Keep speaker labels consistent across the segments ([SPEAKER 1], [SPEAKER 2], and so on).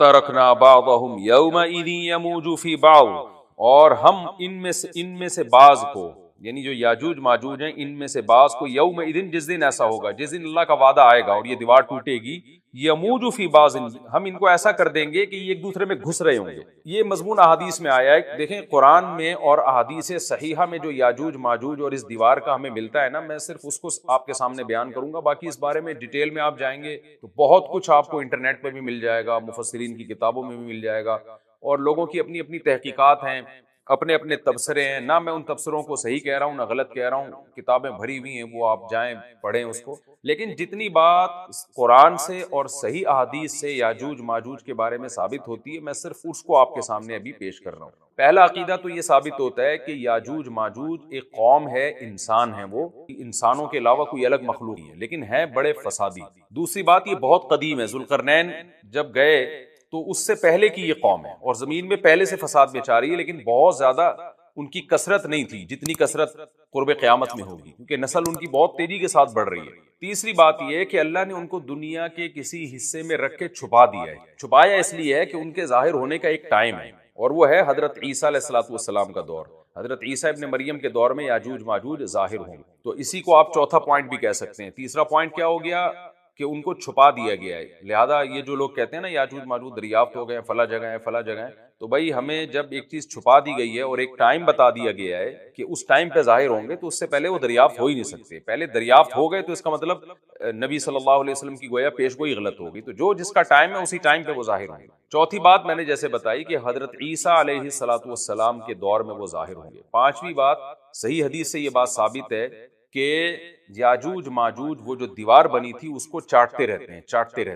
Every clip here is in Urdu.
[SPEAKER 1] ترکنا بعضهم یومئذ یموج فی بعض، اور ہم ان میں سے بعض کو، یعنی جو یاجوج ماجوج ہیں ان میں سے بعض کو، یومئذ جس دن ایسا ہوگا، جس دن اللہ کا وعدہ آئے گا اور یہ دیوار ٹوٹے گی، یموج فی بعض، ہم ان کو ایسا کر دیں گے کہ یہ ایک دوسرے میں گھس رہے ہوں گے۔ یہ مضمون احادیث میں آیا ہے، دیکھیں قرآن میں اور احادیث صحیحہ میں جو یاجوج ماجوج اور اس دیوار کا ہمیں ملتا ہے نا، میں صرف اس کو آپ کے سامنے بیان کروں گا، باقی اس بارے میں ڈیٹیل میں آپ جائیں گے تو بہت کچھ آپ کو انٹرنیٹ پہ بھی مل جائے گا، مفسرین کی کتابوں میں بھی مل جائے گا، اور لوگوں کی اپنی اپنی تحقیقات ہیں، اپنے اپنے تبصرے ہیں، نہ میں ان تبصروں کو صحیح کہہ رہا ہوں نہ غلط کہہ رہا ہوں، کتابیں بھری ہوئی ہیں، وہ آپ جائیں پڑھیں اس کو، لیکن جتنی بات قرآن سے اور صحیح احادیث سے یاجوج ماجوج کے بارے میں ثابت ہوتی ہے، میں صرف اس کو آپ کے سامنے ابھی پیش کر رہا ہوں۔ پہلا عقیدہ تو یہ ثابت ہوتا ہے کہ یاجوج ماجوج ایک قوم ہے، انسان ہیں، وہ انسانوں کے علاوہ کوئی الگ مخلوق نہیں ہے، لیکن ہیں بڑے فسادی۔ دوسری بات یہ بہت قدیم ہے، ذوالقرنین جب گئے تو اس سے پہلے کی یہ قوم ہے، اور زمین میں پہلے سے فساد مچا رہی ہے، لیکن بہت زیادہ ان کی کثرت نہیں تھی جتنی کثرت قرب قیامت میں ہوگی، کیونکہ نسل ان کی بہت تیزی کے ساتھ بڑھ رہی ہے۔ تیسری بات یہ ہے کہ اللہ نے ان کو دنیا کے کسی حصے میں رکھ کے چھپا دیا ہے۔ چھپایا اس لیے ہے کہ ان کے ظاہر ہونے کا ایک ٹائم ہے، اور وہ ہے حضرت عیسیٰ علیہ السلام کا دور۔ حضرت عیسیٰ ابن مریم کے دور میں یاجوج ماجوج ظاہر ہوں، تو اسی کو آپ چوتھا پوائنٹ بھی کہہ سکتے ہیں۔ تیسرا پوائنٹ کیا ہو گیا کہ ان کو چھپا دیا گیا ہے، لہذا یہ جو لوگ کہتے ہیں نا یاجوج ماجوج دریافت ہو گئے ہیں، فلاں جگہ ہے فلاں جگہ ہے، تو بھائی ہمیں جب ایک چیز چھپا دی گئی ہے اور ایک ٹائم بتا دیا گیا ہے کہ اس ٹائم پہ ظاہر ہوں گے، تو اس سے پہلے وہ دریافت ہو ہی نہیں سکتے۔ پہلے دریافت ہو گئے تو اس کا مطلب نبی صلی اللہ علیہ وسلم کی گویا پیش گوئی غلط ہوگی، تو جو جس کا ٹائم ہے اسی ٹائم پہ وہ ظاہر ہوں گے۔ چوتھی بات میں نے جیسے بتائی کہ حضرت عیسیٰ علیہ السلام کے دور میں وہ ظاہر ہوں گے۔ پانچویں بات، صحیح حدیث سے یہ بات ثابت ہے کہ یاجوج ماجوج وہ جو دیوار بنی تھی اس کو چاٹتے رہتے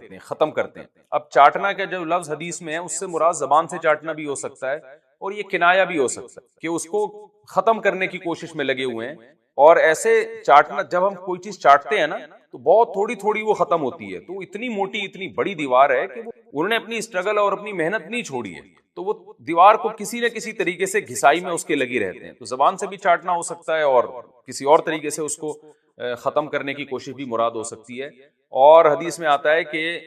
[SPEAKER 1] ہیں، ختم کرتے ہیں۔ اب چاٹنا کا جو لفظ حدیث میں ہے اس سے مراد زبان سے چاٹنا بھی ہو سکتا ہے، اور یہ کنایا بھی ہو سکتا ہے کہ اس کو ختم کرنے کی کوشش میں لگے ہوئے ہیں۔ اور ایسے چاٹنا، جب ہم کوئی چیز چاٹتے ہیں نا تو بہت تھوڑی تھوڑی وہ ختم ہوتی ہے، تو اتنی موٹی اتنی بڑی دیوار ہے کہ انہوں نے اپنی اسٹرگل اور اپنی محنت نہیں چھوڑی ہے، تو وہ دیوار کو کسی نہ کسی طریقے سے گھسائی میں اس کے لگی رہتے ہیں۔ تو زبان سے بھی چاٹنا ہو سکتا ہے اور کسی اور طریقے سے اس کو ختم کرنے کی کوشش بھی مراد ہو سکتی ہے۔ اور حدیث میں آتا ہے کہ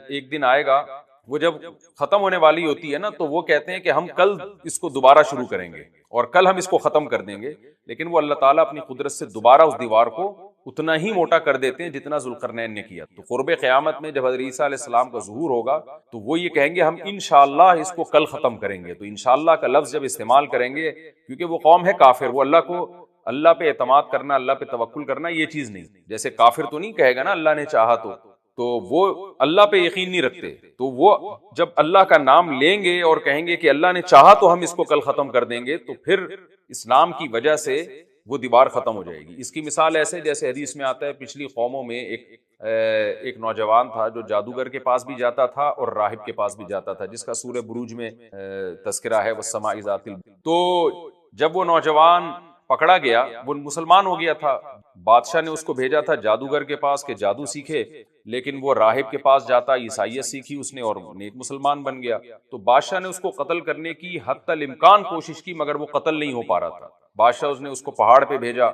[SPEAKER 1] ایک دن آئے گا وہ جب ختم ہونے والی ہوتی ہے نا، تو وہ کہتے ہیں کہ ہم کل اس کو دوبارہ شروع کریں گے اور کل ہم اس کو ختم کر دیں گے، لیکن وہ اللہ تعالیٰ اپنی قدرت سے دوبارہ اس دیوار کو اتنا ہی موٹا کر دیتے ہیں جتنا ذوالقرنین نے کیا۔ تو قرب قیامت میں جب حضرت عیسیٰ علیہ السلام کا ظہور ہوگا تو وہ یہ کہیں گے ہم انشاءاللہ اس کو کل ختم کریں گے۔ تو انشاءاللہ کا لفظ جب استعمال کریں گے، کیونکہ وہ قوم ہے کافر، وہ اللہ پہ اعتماد کرنا، اللہ پہ توکل کرنا یہ چیز نہیں، جیسے کافر تو نہیں کہے گا نا اللہ نے چاہا تو وہ اللہ پہ یقین نہیں رکھتے، تو وہ جب اللہ کا نام لیں گے اور کہیں گے کہ اللہ نے چاہا تو ہم اس کو کل ختم کر دیں گے، تو پھر اسلام کی وجہ سے وہ دیوار ختم ہو جائے گی۔ اس کی مثال ایسے جیسے حدیث میں آتا ہے، پچھلی قوموں میں ایک نوجوان تھا جو جادوگر کے پاس بھی جاتا تھا اور راہب کے پاس بھی جاتا تھا، جس کا سورہ بروج میں تذکرہ ہے والسماء ذات تو جب وہ نوجوان پکڑا گیا، وہ مسلمان ہو گیا تھا، بادشاہ نے اس کو بھیجا تھا جادوگر کے پاس کہ جادو سیکھے، لیکن وہ راہب کے پاس جاتا، عیسائیت سیکھی اس نے اور نیک مسلمان بن گیا۔ تو بادشاہ نے اس کو قتل کرنے کی حتی الامکان کوشش کی، مگر وہ قتل نہیں ہو پا رہا تھا۔ بادشاہ اس نے اس کو پہاڑ پہ بھیجا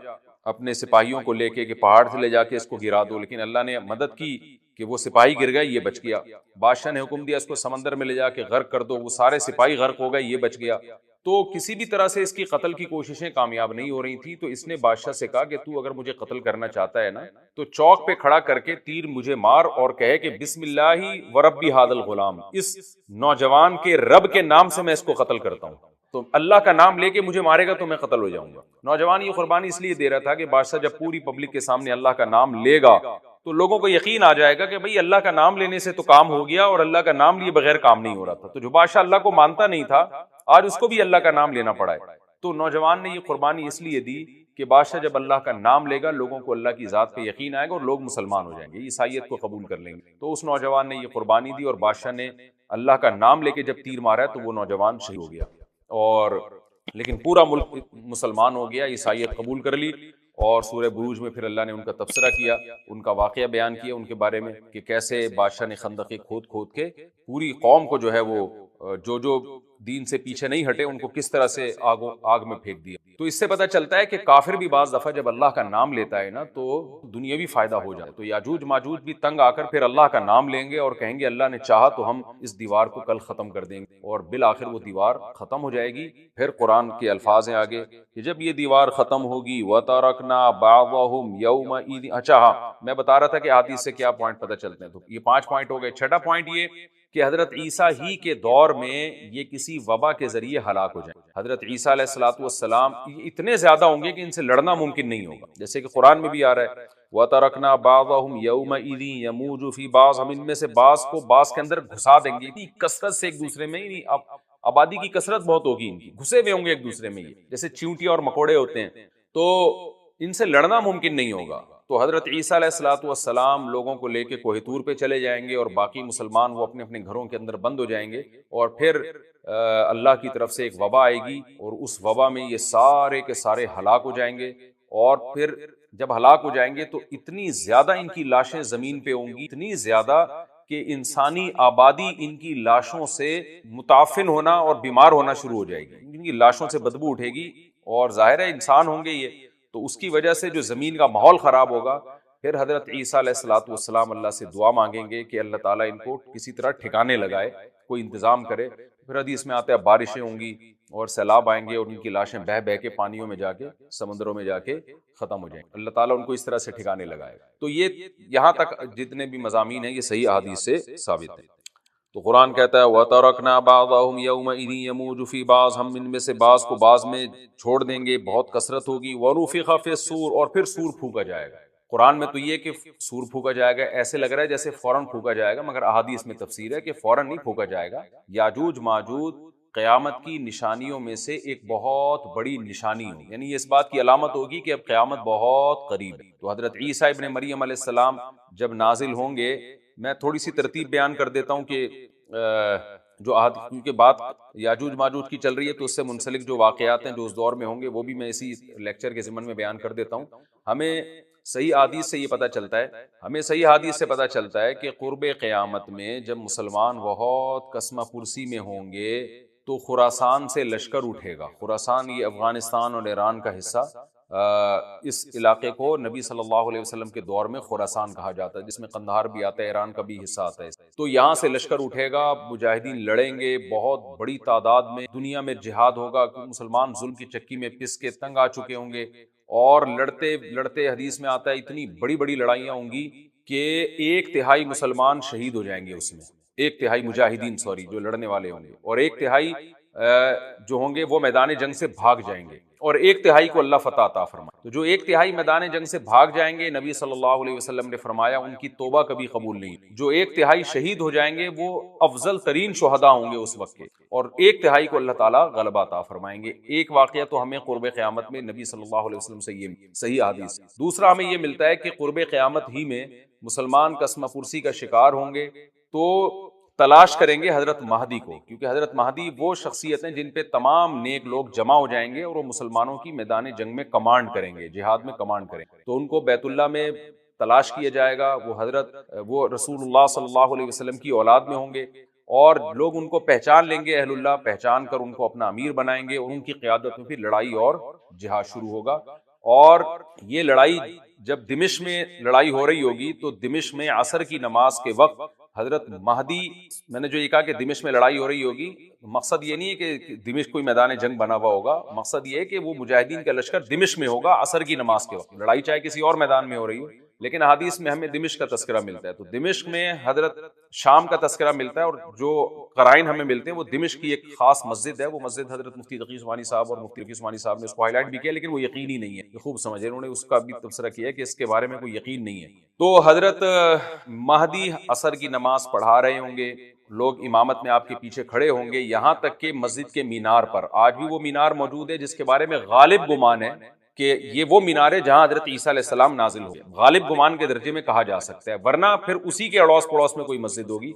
[SPEAKER 1] اپنے سپاہیوں کو لے کے کہ پہاڑ سے لے جا کے اس کو گرا دو، لیکن اللہ نے مدد کی کہ وہ سپاہی گر گئے، یہ بچ گیا۔ بادشاہ نے حکم دیا اس کو سمندر میں لے جا کے غرق کر دو، وہ سارے سپاہی غرق ہو گئے، یہ بچ گیا۔ تو کسی بھی طرح سے اس کی قتل کی کوششیں کامیاب نہیں ہو رہی تھی، تو اس نے بادشاہ سے کہا کہ تو اگر مجھے قتل کرنا چاہتا ہے نا تو چوک پہ کھڑا کر کے تیر مجھے مار اور کہے کہ بسم اللہ وربی ھذا الغلام، اس نوجوان کے رب کے نام سے میں اس کو قتل کرتا ہوں، تو اللہ کا نام لے کے مجھے مارے گا تو میں قتل ہو جاؤں گا۔ نوجوان یہ قربانی اس لیے دے رہا تھا کہ بادشاہ جب پوری پبلک کے سامنے اللہ کا نام لے گا تو لوگوں کو یقین آ جائے گا کہ بھئی اللہ کا نام لینے سے تو کام ہو گیا، اور اللہ کا نام لیے بغیر کام نہیں ہو رہا تھا۔ تو جو بادشاہ اللہ کو مانتا نہیں تھا آج اس کو بھی اللہ کا نام لینا پڑا ہے۔ تو نوجوان نے یہ قربانی اس لیے دی کہ بادشاہ جب اللہ کا نام لے گا لوگوں کو اللہ کی ذات پہ یقین آئے گا اور لوگ مسلمان ہو جائیں گے، عیسائیت کو قبول کر لیں گے۔ تو اس نوجوان نے یہ قربانی دی اور بادشاہ نے اللہ کا نام لے کے جب تیر مارا تو وہ نوجوان شہید ہو گیا، اور لیکن پورا ملک مسلمان ہو گیا، عیسائیت قبول کر لی۔ اور سورہ بروج میں پھر اللہ نے ان کا تبصرہ کیا، ان کا واقعہ بیان کیا ان کے بارے میں کہ کیسے بادشاہ نے خندقیں کھود کھود کے پوری قوم کو جو ہے وہ جو دین سے پیچھے نہیں ہٹے ان کو کس طرح سے آگ میں پھینک دیا۔ تو اس سے پتہ چلتا ہے کہ کافر بھی بعض دفعہ جب اللہ کا نام لیتا ہے نا تو دنیاوی فائدہ ہو جائے، تو یاجوج ماجوج بھی تنگ آ کر پھر اللہ کا نام لیں گے اور کہیں گے اللہ نے چاہا تو ہم اس دیوار کو کل ختم کر دیں گے، اور بالآخر وہ دیوار ختم ہو جائے گی۔ پھر قرآن کے الفاظ ہیں آگے کہ جب یہ دیوار ختم ہوگی وَتَرَكْنَا بَعْضَهُمْ يَوْمَئِذٍ، اچھا ہاں میں بتا رہا تھا کہ حدیث سے کیا پوائنٹ پتہ چلتے ہیں، تو یہ 5 پوائنٹ ہو گئے۔ چھٹا پوائنٹ یہ کہ حضرت عیسیٰ ہی کے دور میں یہ کسی وبا کے ذریعے ہلاک ہو جائیں۔ حضرت عیسیٰ علیہ الصلوۃ والسلام اتنے زیادہ ہوں گے کہ ان سے لڑنا ممکن نہیں ہوگا، جیسے کہ قرآن میں بھی آ رہا ہے وَتَرَكْنَا بَعْضَهُمْ يَوْمَئِذٍ يَمُوجُ فِي بَعْضٍ، ہم ان میں سے بعض کو بعض کے اندر گھسا دیں گے، اتنی کثرت سے ایک دوسرے میں، اب آبادی کی کثرت بہت ہوگی، ان کی گھسے ہوئے ہوں گے ایک دوسرے میں، یہ جیسے چیونٹی اور مکوڑے ہوتے ہیں، تو ان سے لڑنا ممکن نہیں ہوگا۔ تو حضرت عیسیٰ علیہ الصلوۃ والسلام لوگوں کو لے کے کوہ طور پہ چلے جائیں گے اور باقی مسلمان وہ اپنے اپنے گھروں کے اندر بند ہو جائیں گے، اور پھر اللہ کی طرف سے ایک وبا آئے گی اور اس وبا میں یہ سارے کے سارے ہلاک ہو جائیں گے، اور پھر جب ہلاک ہو جائیں گے تو اتنی زیادہ ان کی لاشیں زمین پہ ہوں گی، اتنی زیادہ کہ انسانی آبادی ان کی لاشوں سے متعفن ہونا اور بیمار ہونا شروع ہو جائے گی، ان کی لاشوں سے بدبو اٹھے گی، اور ظاہر ہے انسان ہوں گے یہ، تو اس کی وجہ سے جو زمین کا ماحول خراب ہوگا۔ پھر حضرت عیسیٰ علیہ الصلوۃ والسلام اللہ سے دعا مانگیں گے کہ اللہ تعالیٰ ان کو کسی طرح ٹھکانے لگائے، کوئی انتظام کرے۔ پھر حدیث میں آتا ہے بارشیں ہوں گی اور سیلاب آئیں گے اور ان کی لاشیں بہہ بہہ کے پانیوں میں جا کے سمندروں میں جا کے ختم ہو جائیں، اللہ تعالیٰ ان کو اس طرح سے ٹھکانے لگائے۔ تو یہ یہاں تک جتنے بھی مضامین ہیں یہ صحیح احادیث سے ثابت ہیں۔ تو قرآن کہتا ہے وَتَرَكْنَا بَعْضَهُمْ يَوْمَئِذٍ يَمُوجُ فِي بَعْضٍ، ہم ان میں سے بعض کو بعض میں چھوڑ دیں گے، بہت کثرت ہوگی۔ وَنُفِخَ فِي الصُّورِ، اور پھر سور پھونکا جائے گا۔ قرآن میں تو یہ کہ سور پھونکا جائے گا ایسے لگ رہا ہے جیسے فوراً پھونکا جائے گا، مگر احادیث میں تفسیر ہے کہ فوراً نہیں پھونکا جائے گا۔ یاجوج ماجوج قیامت کی نشانیوں میں سے ایک بہت بڑی نشانی ہوگی، یعنی یہ اس بات کی علامت ہوگی کہ اب قیامت بہت قریب ہے۔ تو حضرت عیسیٰ ابن مریم علیہ السلام جب نازل ہوں گے، میں تھوڑی سی ترتیب بیان کر دیتا ہوں کہ جو کیونکہ بات یاجوج ماجوج کی چل رہی ہے تو اس سے منسلک جو واقعات ہیں جو اس دور میں ہوں گے وہ بھی میں اسی لیکچر کے ضمن میں بیان کر دیتا ہوں۔ ہمیں صحیح حدیث سے یہ پتہ چلتا ہے، کہ قرب قیامت میں جب مسلمان بہت قسمہ پرسی میں ہوں گے تو خراسان سے لشکر اٹھے گا۔ خراسان یہ افغانستان اور ایران کا حصہ، اس علاقے کو نبی صلی اللہ علیہ وسلم کے دور میں خراسان کہا جاتا ہے، جس میں قندھار بھی آتا ہے، ایران کا بھی حصہ آتا ہے۔ تو یہاں سے لشکر اٹھے گا، مجاہدین لڑیں گے بہت بڑی تعداد میں، دنیا میں جہاد ہوگا، مسلمان ظلم کی چکی میں پس کے تنگ آ چکے ہوں گے، اور لڑتے لڑتے حدیث میں آتا ہے اتنی بڑی بڑی لڑائیاں ہوں گی کہ 1/3 مسلمان شہید ہو جائیں گے اس میں، 1/3 مجاہدین جو لڑنے والے ہوں گے، اور 1/3 جو ہوں گے وہ میدان جنگ سے بھاگ جائیں گے، اور 1/3 کو اللہ فتح عطا فرمائے۔ تو جو 1/3 میدان جنگ سے بھاگ جائیں گے، نبی صلی اللہ علیہ وسلم نے فرمایا ان کی توبہ کبھی قبول نہیں۔ جو 1/3 شہید ہو جائیں گے وہ افضل ترین شہداء ہوں گے اس وقت کے، اور 1/3 کو اللہ تعالیٰ غلبہ عطا فرمائیں گے۔ ایک واقعہ تو ہمیں قرب قیامت میں نبی صلی اللہ علیہ وسلم سے یہ صحیح حدیث۔ دوسرا ہمیں یہ ملتا ہے کہ قرب قیامت ہی میں مسلمان قسمہ پرسی کا شکار ہوں گے تو تلاش کریں گے حضرت مہدی کو، کیونکہ حضرت مہدی وہ شخصیت ہیں جن پہ تمام نیک لوگ جمع ہو جائیں گے اور وہ مسلمانوں کی میدان جنگ میں کمانڈ کریں گے، جہاد میں کمانڈ کریں گے۔ تو ان کو بیت اللہ میں تلاش کیا جائے گا، وہ رسول اللہ صلی اللہ علیہ وسلم کی اولاد میں ہوں گے، اور لوگ ان کو پہچان لیں گے، اہل اللہ پہچان کر ان کو اپنا امیر بنائیں گے، اور ان کی قیادت میں پھر لڑائی اور جہاد شروع ہوگا۔ اور یہ لڑائی جب دمشق میں لڑائی ہو رہی ہوگی تو دمشق میں عصر کی نماز کے وقت حضرت مہدی، میں نے جو یہ کہا کہ دمشق میں لڑائی ہو رہی ہوگی، مقصد یہ نہیں ہے کہ دمشق کوئی میدان جنگ بنا ہوا ہوگا، مقصد یہ ہے کہ وہ مجاہدین کا لشکر دمشق میں ہوگا عصر کی نماز کے وقت، لڑائی چاہے کسی اور میدان میں ہو رہی ہو، لیکن احادیث میں ہمیں دمشق کا تذکرہ ملتا ہے۔ تو دمشق میں حضرت شام کا تذکرہ ملتا ہے، اور جو قرائن ہمیں ملتے ہیں وہ دمشق کی ایک خاص مسجد ہے، وہ مسجد حضرت مفتی تقی عثمانی صاحب اور مفتی رفیع عثمانی صاحب نے اس کو ہائی لائٹ بھی کیا، لیکن وہ یقینی نہیں ہے، خوب سمجھے، انہوں نے اس کا بھی تبصرہ کیا ہے کہ اس کے بارے میں کوئی یقین نہیں ہے۔ تو حضرت مہدی عصر کی نماز پڑھا رہے ہوں گے، لوگ امامت میں آپ کے پیچھے کھڑے ہوں گے، یہاں تک کہ مسجد کے مینار پر، آج بھی وہ مینار موجود ہے جس کے بارے میں غالب گمان ہے کہ یہ وہ مینار ہے جہاں حضرت عیسیٰ علیہ السلام نازل ہوئے، غالب گمان کے درجے میں کہا جا سکتا ہے، ورنہ پھر اسی کے اڑوس پڑوس میں کوئی مسجد ہوگی۔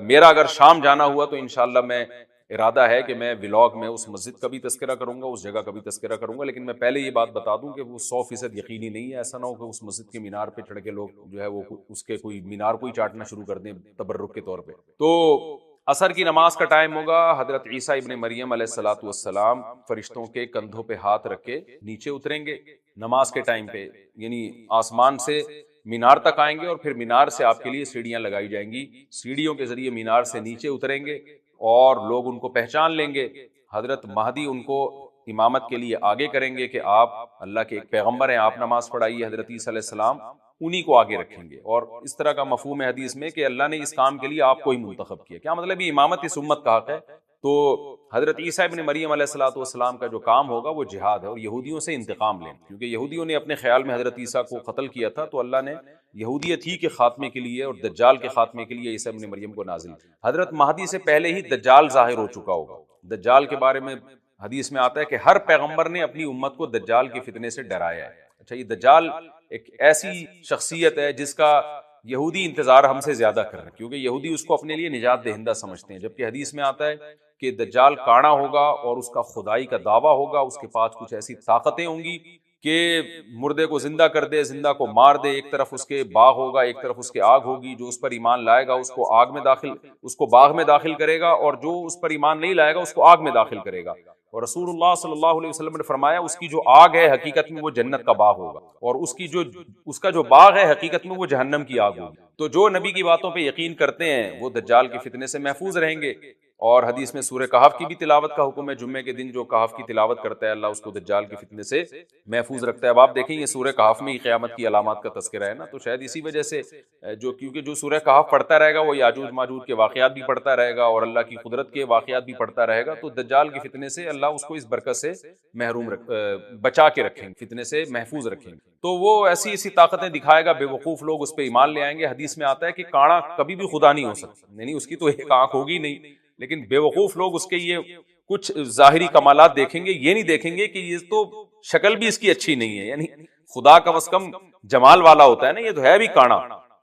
[SPEAKER 1] میرا اگر شام جانا ہوا تو انشاءاللہ میں ارادہ ہے کہ میں ولاگ میں اس مسجد کا بھی تذکرہ کروں گا، اس جگہ کا بھی تذکرہ کروں گا، لیکن میں پہلے یہ بات بتا دوں کہ وہ 100% یقینی نہیں ہے، ایسا نہ ہو کہ اس مسجد کے مینار پہ چڑھ کے لوگ جو ہے وہ اس کے کوئی مینار کو ہی چاٹنا شروع کر دیں تبرک کے طور پہ۔ تو عصر کی نماز کا ٹائم ہوگا، حضرت عیسیٰ ابن مریم علیہ الصلوۃ والسلام فرشتوں کے کندھوں پہ ہاتھ رکھ کے نیچے اتریں گے نماز کے ٹائم پہ، یعنی آسمان سے مینار تک آئیں گے اور پھر مینار سے آپ کے لیے سیڑھیاں لگائی جائیں گی، سیڑھیوں کے ذریعے مینار سے نیچے اتریں گے اور لوگ ان کو پہچان لیں گے۔ حضرت مہدی ان کو امامت کے لیے آگے کریں گے کہ آپ اللہ کے ایک پیغمبر ہیں، آپ نماز پڑھائیے، حضرت عیسیٰ علیہ السلام انہی کو آگے رکھیں گے۔ اور اس طرح کا مفہوم ہے حدیث میں کہ اللہ نے اس کام کے لیے آپ کو ہی منتخب کیا۔ کیا مطلب یہ امامت اس امت کا حق ہے؟ تو حضرت عیسیٰ ابن مریم علیہ الصلوۃ والسلام کا جو کام ہوگا وہ جہاد ہے اور یہودیوں سے انتقام لینا، کیونکہ یہودیوں نے اپنے خیال میں حضرت عیسیٰ کو قتل کیا تھا، تو اللہ نے یہودیت ہی کے خاتمے کے لیے اور دجال کے خاتمے کے لیے عیسیٰ ابن مریم کو نازل کیا۔ حضرت مہدی سے پہلے ہی دجال ظاہر ہو چکا ہوگا۔ دجال کے بارے میں حدیث میں آتا ہے کہ ہر پیغمبر نے اپنی امت کو دجال کے فتنے سے ڈرایا ہے۔ اچھا، یہ دجال ایک ایسی شخصیت ہے جس کا یہودی انتظار ہم سے زیادہ کر رہے ہیں، کیونکہ یہودی اس کو اپنے لیے نجات دہندہ سمجھتے ہیں، جبکہ حدیث میں آتا ہے کہ دجال کانا ہوگا اور اس کا خدائی کا دعویٰ ہوگا، اس کے پاس کچھ ایسی طاقتیں ہوں گی کہ مردے کو زندہ کر دے، زندہ کو مار دے، ایک طرف اس کے باغ ہوگا، ایک طرف اس کے آگ ہوگی، جو اس پر ایمان لائے گا اس کو باغ میں داخل کرے گا، اور جو اس پر ایمان نہیں لائے گا اس کو آگ میں داخل کرے گا۔ اور رسول اللہ صلی اللہ علیہ وسلم نے فرمایا اس کی جو آگ ہے حقیقت میں وہ جنت کا باغ ہوگا، اور اس کا جو باغ ہے حقیقت میں وہ جہنم کی آگ ہوگی۔ تو جو نبی کی باتوں پہ یقین کرتے ہیں وہ دجال کے فتنے سے محفوظ رہیں گے۔ اور حدیث میں سورہ کہف کی بھی تلاوت کا حکم ہے، جمعے کے دن جو کہف کی تلاوت کرتا ہے اللہ اس کو دجال کے فتنے سے محفوظ رکھتا ہے۔ اب آپ دیکھیں یہ سورہ کہف میں ہی قیامت کی علامات کا تذکرہ ہے نا، تو شاید اسی وجہ سے کیونکہ جو سورہ کہف پڑھتا رہے گا وہ یاجوج ماجوج کے واقعات بھی پڑھتا رہے گا اور اللہ کی قدرت کے واقعات بھی پڑھتا رہے گا، تو دجال کے فتنے سے اللہ اس کو اس برکت سے بچا کے رکھیں گے، فتنے سے محفوظ رکھیں گے۔ تو وہ ایسی ایسی طاقتیں دکھائے گا، بے وقوف لوگ اس پہ ایمان لے آئیں گے۔ حدیث میں آتا ہے کہ کاڑا کبھی بھی خدا نہیں ہو سکتا، یعنی اس کی تو ایک آنکھ ہوگی نہیں، لیکن بے وقوف لوگ اس کے یہ کچھ ظاہری کمالات دیکھیں گے، یہ نہیں دیکھیں گے کہ یہ تو شکل بھی اس کی اچھی نہیں ہے، یعنی خدا کم از کم جمال والا ہوتا ہے نا، یہ تو ہے بھی کانا،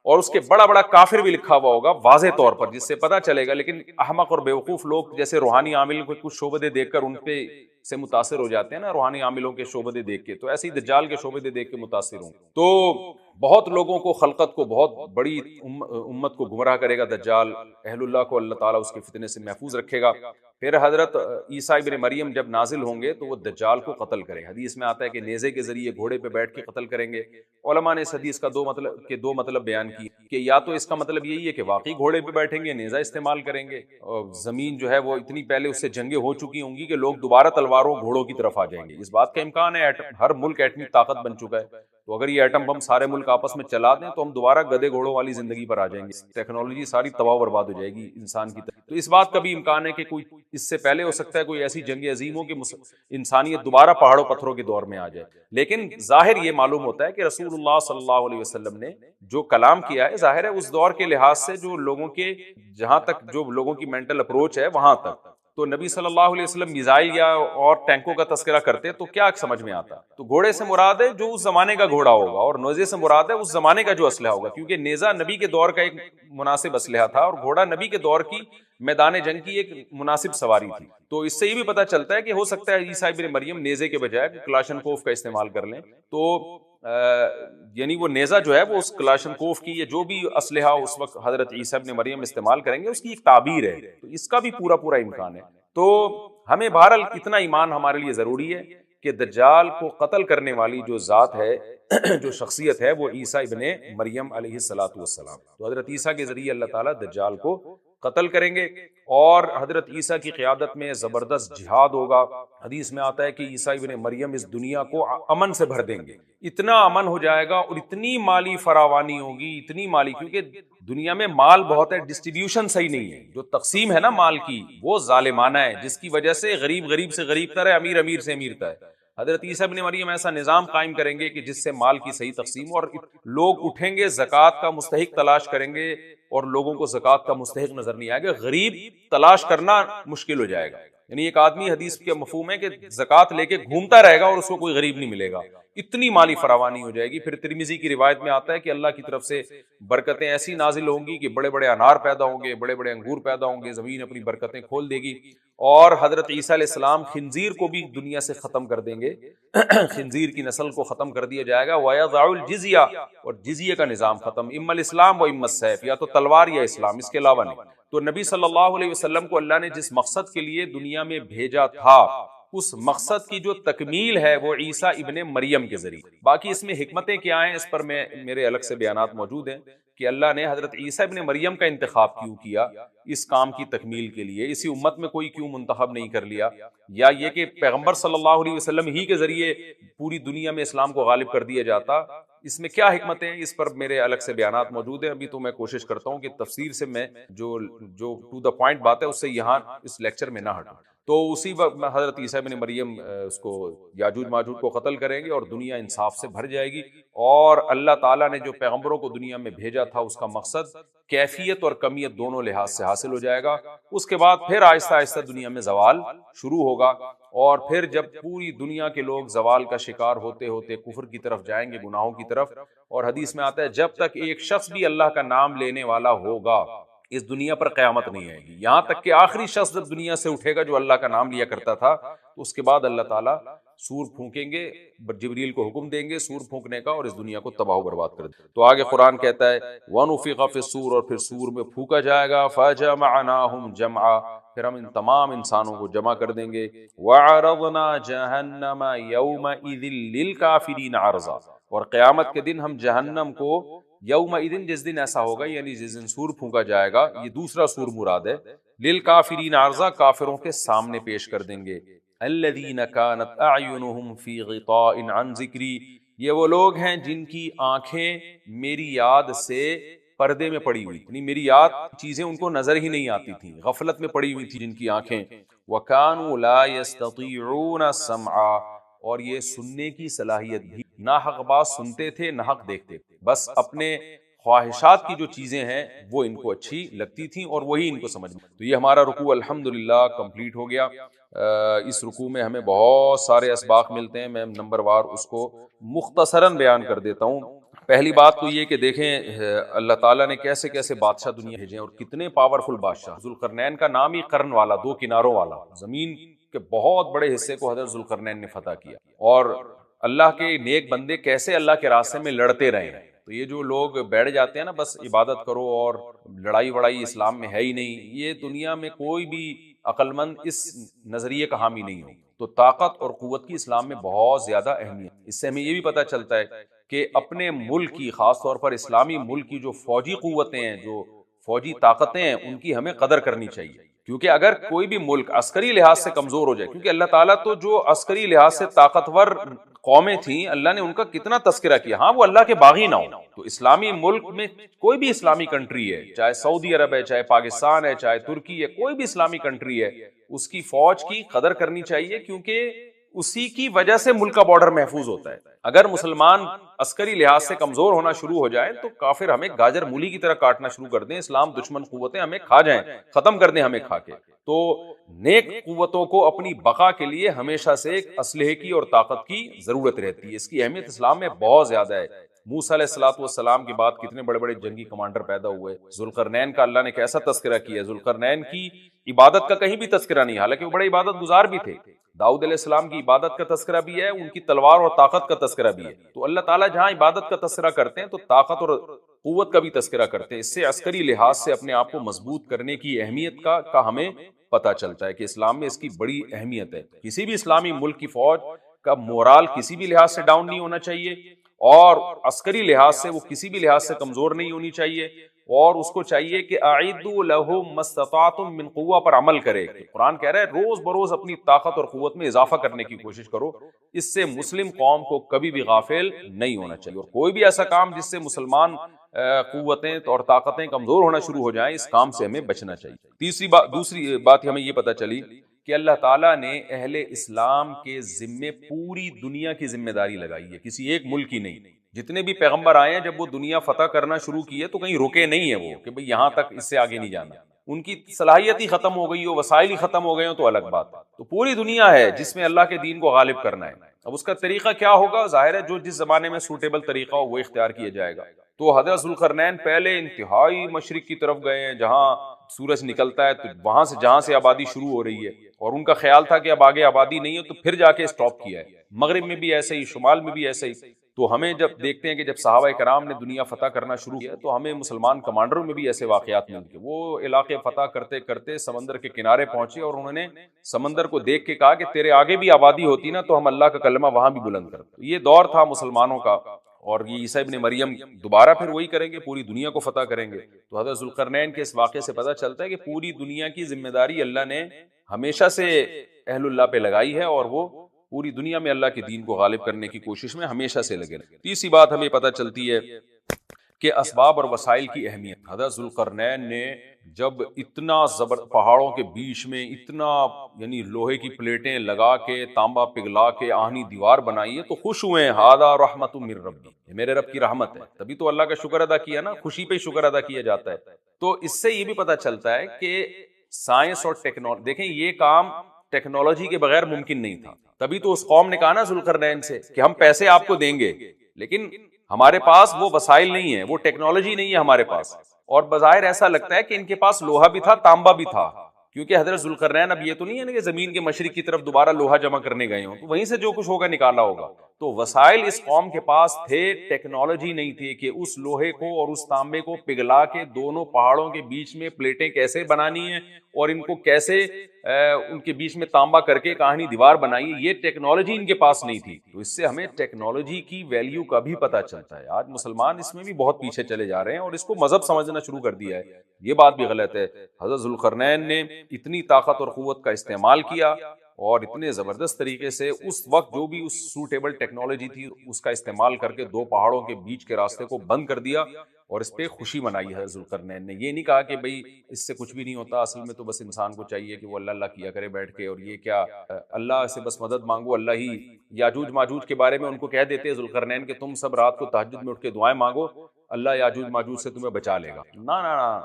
[SPEAKER 1] اور اس کے بڑا بڑا کافر بھی لکھا ہوا ہوگا واضح طور پر، جس سے پتہ چلے گا۔ لیکن احمق اور بیوقوف لوگ جیسے روحانی عامل کو کچھ شعبدے دیکھ کر ان پہ سے متاثر ہو جاتے ہیں نا، روحانی عاملوں کے شعبدے دیکھ کے، تو ایسے ہی دجال کے شعبدے دیکھ کے متاثر ہوں۔ تو بہت لوگوں کو، خلقت کو، بہت بڑی امت کو گمراہ کرے گا دجال، اہل اللہ کو اللہ تعالیٰ اس کے فتنے سے محفوظ رکھے گا۔ پھر حضرت عیسیٰ ابن مریم جب نازل ہوں گے تو وہ دجال کو قتل کریں۔ حدیث میں آتا ہے کہ نیزے کے ذریعے گھوڑے پہ بیٹھ کے قتل کریں گے۔ علماء نے اس حدیث کا دو مطلب بیان کی کہ یا تو اس کا مطلب یہی ہے کہ واقعی گھوڑے پہ بیٹھیں گے، نیزہ استعمال کریں گے، اور زمین جو ہے وہ اتنی پہلے اس سے جنگیں ہو چکی ہوں گی کہ لوگ دوبارہ تلواروں گھوڑوں کی طرف آ جائیں گے۔ اس بات کا امکان ہے، ہر ملک ایٹمی طاقت بن چکا ہے، تو اگر یہ ایٹم بم سارے ملک آپس میں چلا دیں تو ہم دوبارہ گدے گھوڑوں والی زندگی پر آ جائیں گے، ٹیکنالوجی ساری تباہ و برباد ہو جائے گی انسان کی طرف۔ تو اس بات کا بھی امکان ہے کہ کوئی اس سے پہلے ہو سکتا ہے کوئی ایسی جنگ عظیم ہو کہ انسانیت دوبارہ پہاڑوں پتھروں کے دور میں آ جائے، لیکن ظاہر یہ معلوم ہوتا ہے کہ رسول اللہ صلی اللہ علیہ وسلم نے جو کلام کیا ہے، ظاہر ہے اس دور کے لحاظ سے جو لوگوں کے جہاں تک جو لوگوں کی مینٹل اپروچ ہے وہاں تک، تو نبی صلی اللہ علیہ وسلم میزائل یا اور ٹینکوں کا تذکرہ کرتے تو کیا سمجھ میں آتا؟ تو گھوڑے سے مراد ہے جو اس زمانے کا گھوڑا ہوگا، اور نیزے سے مراد ہے اس زمانے کا جو اسلحہ ہوگا، کیونکہ نیزہ نبی کے دور کا ایک مناسب اسلحہ تھا اور گھوڑا نبی کے دور کی میدان جنگ کی ایک مناسب سواری تھی۔ تو اس سے یہ بھی پتہ چلتا ہے کہ ہو سکتا ہے عیسیٰ ابن مریم نیزے کے بجائے کلاشنکوف کا استعمال کر لیں، تو یعنی وہ نیزہ جو ہے وہ اس کلاشنکوف کی یا جو بھی اسلحہ اس وقت حضرت عیسیٰ ابن مریم استعمال کریں گے اس کی ایک تعبیر ہے، تو اس کا بھی پورا امکان ہے۔ تو ہمیں بہرحال اتنا ایمان ہمارے لیے ضروری ہے کہ دجال کو قتل کرنے والی جو ذات ہے، جو شخصیت ہے، وہ عیسیٰ ابن مریم علیہ الصلوۃ والسلام۔ تو حضرت عیسیٰ کے ذریعے اللہ تعالیٰ دجال کو قتل کریں گے، اور حضرت عیسیٰ کی قیادت میں زبردست جہاد ہوگا۔ حدیث میں آتا ہے کہ عیسیٰ ابن مریم اس دنیا کو امن سے بھر دیں گے، اتنا امن ہو جائے گا اور اتنی مالی فراوانی ہوگی، اتنی مالی، کیونکہ دنیا میں مال بہت ہے، ڈسٹریبیوشن صحیح نہیں ہے، جو تقسیم ہے نا مال کی وہ ظالمانہ ہے، جس کی وجہ سے غریب سے غریب تر ہے، امیر سے امیر تر ہے۔ حضرت عیسیٰ ابن مریم ایسا نظام قائم کریں گے کہ جس سے مال کی صحیح تقسیم، اور لوگ اٹھیں گے زکوٰۃ کا مستحق تلاش کریں گے، اور لوگوں کو زکوٰۃ کا مستحق نظر نہیں آئے گا، غریب تلاش کرنا مشکل ہو جائے گا۔ یعنی ایک آدمی، حدیث کے مفہوم ہے کہ زکوٰۃ لے کے گھومتا رہے گا اور اس کو کوئی غریب نہیں ملے گا، اتنی مالی فراوانی ہو جائے گی. پھر ترمذی کی روایت میں آتا ہے کہ اللہ کی طرف سے برکتیں ایسی نازل ہوں گی کہ بڑے بڑے انار پیدا ہوں گے, بڑے بڑے انگور پیدا ہوں گے, زمین اپنی برکتیں کھول دے گی. اور حضرت عیسیٰ علیہ السلام خنزیر کو بھی دنیا سے ختم کر دیں گے, خنزیر کی نسل کو ختم کر دیا جائے گا. وَيَضَعُ الْجِزْيَةَ, اور جزیہ کا نظام ختم. اما الاسلام و اما السیف, یا تو تلوار یا اسلام, اس کے علاوہ نہیں. تو نبی صلی اللہ علیہ وسلم کو اللہ نے جس مقصد کے لیے دنیا میں بھیجا تھا, اس مقصد کی جو تکمیل ہے وہ عیسیٰ ابن مریم کے ذریعے. باقی اس میں حکمتیں کیا ہیں اس پر میرے الگ سے بیانات موجود ہیں کہ اللہ نے حضرت عیسیٰ ابن مریم کا انتخاب کیوں کیا اس کام کی تکمیل کے لیے, اسی امت میں کوئی کیوں منتخب نہیں کر لیا, یا یہ کہ پیغمبر صلی اللہ علیہ وسلم ہی کے ذریعے پوری دنیا میں اسلام کو غالب کر دیا جاتا. اس میں کیا حکمتیں ہیں, اس پر میرے الگ سے بیانات موجود ہیں. ابھی تو میں کوشش کرتا ہوں کہ تفسیر سے میں جو ٹو دا پوائنٹ بات ہے اس سے یہاں اس لیکچر میں نہ ہٹوں. تو اسی وقت حضرت عیسیٰ ابن مریم اس کو یاجوج ماجوج کو قتل کریں گے اور دنیا انصاف سے بھر جائے گی. اور اللہ تعالیٰ نے جو پیغمبروں کو دنیا میں بھیجا تھا اس کا مقصد کیفیت اور کمیت دونوں لحاظ سے حاصل ہو جائے گا. اس کے بعد پھر آہستہ آہستہ دنیا میں زوال شروع ہوگا, اور پھر جب پوری دنیا کے لوگ زوال کا شکار ہوتے ہوتے کفر کی طرف جائیں گے, گناہوں کی طرف. اور حدیث میں آتا ہے جب تک ایک شخص بھی اللہ کا نام لینے والا ہوگا اس دنیا پر قیامت نہیں آئے گی. یہاں تک کہ آخری شخص جب دنیا سے اٹھے گا جو اللہ کا نام لیا کرتا تھا, تو اس کے بعد اللہ تعالیٰ سور پھونکیں گے, جبریل کو حکم دیں گے سور پھونکنے کا, اور اس دنیا کو تباہ و برباد کر دیں. تو آگے قرآن کہتا ہے وَنُفِخَ فِي الصُّورِ, اور پھر سور میں پھونکا جائے گا. فَجَمَعْنَاهُمْ جَمْعًا, پھر ہم ان تمام انسانوں کو جمع کر دیں گے. وَعَرَضْنَا جَهَنَّمَ يَوْمَئِذٍ لِّلْكَافِرِينَ عَرْضًا, اور قیامت کے دن ہم جہنم کو یومئذ, جس دن ایسا ہوگا یعنی جس دن سور پھونکا جائے گا, یہ دوسرا سور مراد ہے, للکافرین عرضا, کافروں کے سامنے پیش کر دیں گے. الذین کانت اعینہم فی غطاء عن ذکری, یہ وہ لوگ ہیں جن کی آنکھیں میری یاد سے پردے میں پڑی ہوئی, یعنی میری یاد چیزیں ان کو نظر ہی نہیں آتی تھیں, غفلت میں پڑی ہوئی تھی جن کی آنکھیں. وکانوا لا یستطیعون سمعا, اور یہ سننے کی صلاحیت بھی, نہ حق بات سنتے تھے نہ حق دیکھتے تھے, بس اپنے خواہشات کی جو چیزیں ہیں وہ ان کو اچھی لگتی تھیں اور وہی ان کو سمجھ میں. تو یہ ہمارا رکوع الحمدللہ کمپلیٹ ہو گیا. اس رکوع میں ہمیں بہت سارے اسباق ملتے ہیں, میں نمبر وار اس کو مختصراً بیان کر دیتا ہوں. پہلی بات تو یہ کہ دیکھیں اللہ تعالیٰ نے کیسے کیسے بادشاہ دنیا بھیجے اور کتنے پاورفل بادشاہ. ذوالقرنین کا نام ہی قرن والا, دو کناروں والا, زمین کے بہت بڑے حصے کو حضرت ذوالقرنین نے فتح کیا. اور اللہ کے نیک بندے کیسے اللہ کے راستے میں لڑتے رہے ہیں. تو یہ جو لوگ بیٹھ جاتے ہیں نا بس عبادت کرو اور لڑائی وڑائی اسلام میں ہے ہی نہیں, یہ دنیا میں کوئی بھی عقل مند اس نظریے کا حامی نہیں ہو. تو طاقت اور قوت کی اسلام میں بہت زیادہ اہمیت. اس سے ہمیں یہ بھی پتہ چلتا ہے کہ اپنے ملک کی, خاص طور پر اسلامی ملک کی جو فوجی قوتیں ہیں, جو فوجی طاقتیں ہیں, ان کی ہمیں قدر کرنی چاہیے. کیونکہ اگر کوئی بھی ملک عسکری لحاظ سے کمزور ہو جائے, کیونکہ اللہ تعالیٰ تو جو عسکری لحاظ سے طاقتور قومیں تھیں اللہ نے ان کا کتنا تذکرہ کیا, ہاں وہ اللہ کے باغی نہ ہوں. تو اسلامی ملک میں کوئی بھی اسلامی کنٹری ہے, چاہے سعودی عرب ہے, چاہے پاکستان ہے, چاہے ترکی ہے, کوئی بھی اسلامی کنٹری ہے, اس کی فوج کی قدر کرنی چاہیے, کیونکہ اسی کی وجہ سے ملک کا بارڈر محفوظ ہوتا ہے. اگر مسلمان عسکری لحاظ سے کمزور ہونا شروع ہو جائیں تو کافر ہمیں گاجر مولی کی طرح کاٹنا شروع کر دیں, اسلام دشمن قوتیں ہمیں کھا جائیں, ختم کر دیں ہمیں کھا کے. تو نیک قوتوں کو اپنی بقا کے لیے ہمیشہ سے ایک اسلحے کی اور طاقت کی ضرورت رہتی ہے. اس کی اہمیت اسلام میں بہت زیادہ ہے. موسیٰ علیہ السلام کے بعد کتنے بڑے بڑے جنگی کمانڈر پیدا ہوئے. ذوالقرنین کا اللہ نے کیسا تذکرہ کیا. ذوالقرنین کی عبادت کا کہیں بھی تذکرہ نہیں, حالانکہ وہ بڑے عبادت گزار بھی تھے. داؤد علیہ السلام کی عبادت کا تذکرہ بھی ہے, ان کی تلوار اور طاقت کا تذکرہ بھی ہے. تو اللہ تعالیٰ جہاں عبادت کا تذکرہ کرتے ہیں تو طاقت اور قوت کا بھی تذکرہ کرتے ہیں. اس سے عسکری لحاظ سے اپنے آپ کو مضبوط کرنے کی اہمیت کا ہمیں پتہ چلتا ہے کہ اسلام میں اس کی بڑی اہمیت ہے. کسی بھی اسلامی ملک کی فوج کا مورال کسی بھی لحاظ سے ڈاؤن نہیں ہونا چاہیے, اور عسکری لحاظ سے وہ کسی بھی لحاظ سے کمزور نہیں ہونی چاہیے, اور اس کو چاہیے کہ اعدوا لهم ما استطعتم من قوہ پر عمل کرے. قرآن کہہ رہا ہے روز بروز اپنی طاقت اور قوت میں اضافہ کرنے کی کوشش کرو. اس سے مسلم قوم کو کبھی بھی غافل نہیں ہونا چاہیے, اور کوئی بھی ایسا کام جس سے مسلمان قوتیں اور طاقتیں کمزور ہونا شروع ہو جائیں, اس کام سے ہمیں بچنا چاہیے. دوسری بات ہمیں یہ پتہ چلی کہ اللہ تعالیٰ نے اہل اسلام کے ذمے پوری دنیا کی ذمہ داری لگائی ہے, کسی ایک ملک کی نہیں. جتنے بھی پیغمبر آئے ہیں جب وہ دنیا فتح کرنا شروع کیے تو کہیں رکے نہیں ہیں وہ کہ بھئی یہاں تک, اس سے آگے نہیں جانا. ان کی صلاحیت ہی ختم ہو گئی ہو, وسائل ہی ختم ہو گئے ہو تو الگ بات ہے. تو پوری دنیا ہے جس میں اللہ کے دین کو غالب کرنا ہے. اب اس کا طریقہ کیا ہوگا؟ ظاہر ہے جو جس زمانے میں سوٹیبل طریقہ ہو وہ اختیار کیا جائے گا. تو حضرت ذوالقرنین پہلے انتہائی مشرق کی طرف گئے ہیں جہاں سورج نکلتا ہے، تو وہاں سے جہاں سے آبادی شروع ہو رہی ہے، اور ان کا خیال تھا کہ اب آگے آبادی نہیں ہے، تو پھر جا کے سٹاپ کیا ہے. مغرب میں بھی ایسے ہی، شمال میں بھی ایسے ہی. تو ہمیں جب دیکھتے ہیں کہ جب صحابہ کرام نے دنیا فتح کرنا شروع کیا تو ہمیں مسلمان کمانڈروں میں بھی ایسے واقعات ملتے. وہ علاقے فتح کرتے کرتے سمندر کے کنارے پہنچے اور انہوں نے سمندر کو دیکھ کے کہا کہ تیرے آگے بھی آبادی ہوتی نا تو ہم اللہ کا کلمہ وہاں بھی بلند کرتے. یہ دور تھا مسلمانوں کا، اور یہ عیسیٰ ابن مریم دوبارہ پھر وہی کریں گے، پوری دنیا کو فتح کریں گے. تو حضرت ذوالقرنین کے اس واقعے سے پتہ چلتا ہے کہ پوری دنیا کی ذمہ داری اللہ نے ہمیشہ سے اہل اللہ پہ لگائی ہے، اور وہ پوری دنیا میں اللہ کے دین کو غالب کرنے کی کوشش میں ہمیشہ سے لگے رہے. تیسری بات ہمیں پتہ چلتی ہے کہ اسباب اور وسائل کی اہمیت. حضرت ذوالقرنین نے جب اتنا پہاڑوں کے بیچ میں اتنا یعنی لوہے کی پلیٹیں لگا کے تانبا پگھلا کے آہنی دیوار بنائی ہے تو خوش ہوئے ہیں. ھذا رحمت من ربی، یہ میرے رب کی رحمت ہے. تبھی تو اللہ کا شکر ادا کیا نا، خوشی پہ شکر ادا کیا جاتا ہے. تو اس سے یہ بھی پتہ چلتا ہے کہ سائنس اور ٹیکنالوجی، دیکھیں یہ کام ٹیکنالوجی کے بغیر ممکن نہیں تھا. تبھی تو اس قوم نے کہا نا ذوالقرنین سے کہ ہم پیسے آپ کو دیں گے، لیکن ہمارے پاس وہ وسائل نہیں ہے، وہ ٹیکنالوجی نہیں ہے ہمارے پاس. اور بظاہر ایسا لگتا ہے کہ ان کے پاس لوہا بھی تھا، تانبا بھی تھا، کیونکہ حضرت ذوالقرنین اب یہ تو نہیں ہے نا کہ زمین کے مشرق کی طرف دوبارہ لوہا جمع کرنے گئے ہوں، تو وہیں سے جو کچھ ہوگا نکالا ہوگا. تو وسائل اس قوم کے پاس تھے، ٹیکنالوجی نہیں تھی کہ اس لوہے کو اور اس تانبے کو پگھلا کے دونوں پہاڑوں کے بیچ میں پلیٹیں کیسے بنانی ہیں اور ان کو کیسے ان کے بیچ میں تانبا کر کے کہانی دیوار بنائی. یہ ٹیکنالوجی ان کے پاس نہیں تھی. تو اس سے ہمیں ٹیکنالوجی کی ویلیو کا بھی پتہ چلتا ہے. آج مسلمان اس میں بھی بہت پیچھے چلے جا رہے ہیں اور اس کو مذہب سمجھنا شروع کر دیا ہے. یہ بات بھی غلط ہے. حضرت ذوالقرنین نے اتنی طاقت اور قوت کا استعمال کیا اور اتنے زبردست طریقے سے اس وقت جو بھی اس سوٹیبل ٹیکنالوجی تھی اس کا استعمال کر کے دو پہاڑوں کے بیچ کے راستے کو بند کر دیا اور اس پہ خوشی منائی ہے ذوالقرنین نے. یہ نہیں کہا کہ بھئی اس سے کچھ بھی نہیں ہوتا، اصل میں تو بس انسان کو چاہیے کہ وہ اللہ اللہ کیا کرے بیٹھ کے، اور یہ کیا اللہ سے بس مدد مانگو، اللہ ہی. یاجوج ماجوج کے بارے میں ان کو کہہ دیتے ذوالقرنین کہ تم سب رات کو تہجد میں اٹھ کے دعائیں مانگو، اللہ یاجوج ماجوج سے تمہیں بچا لے گا. نہ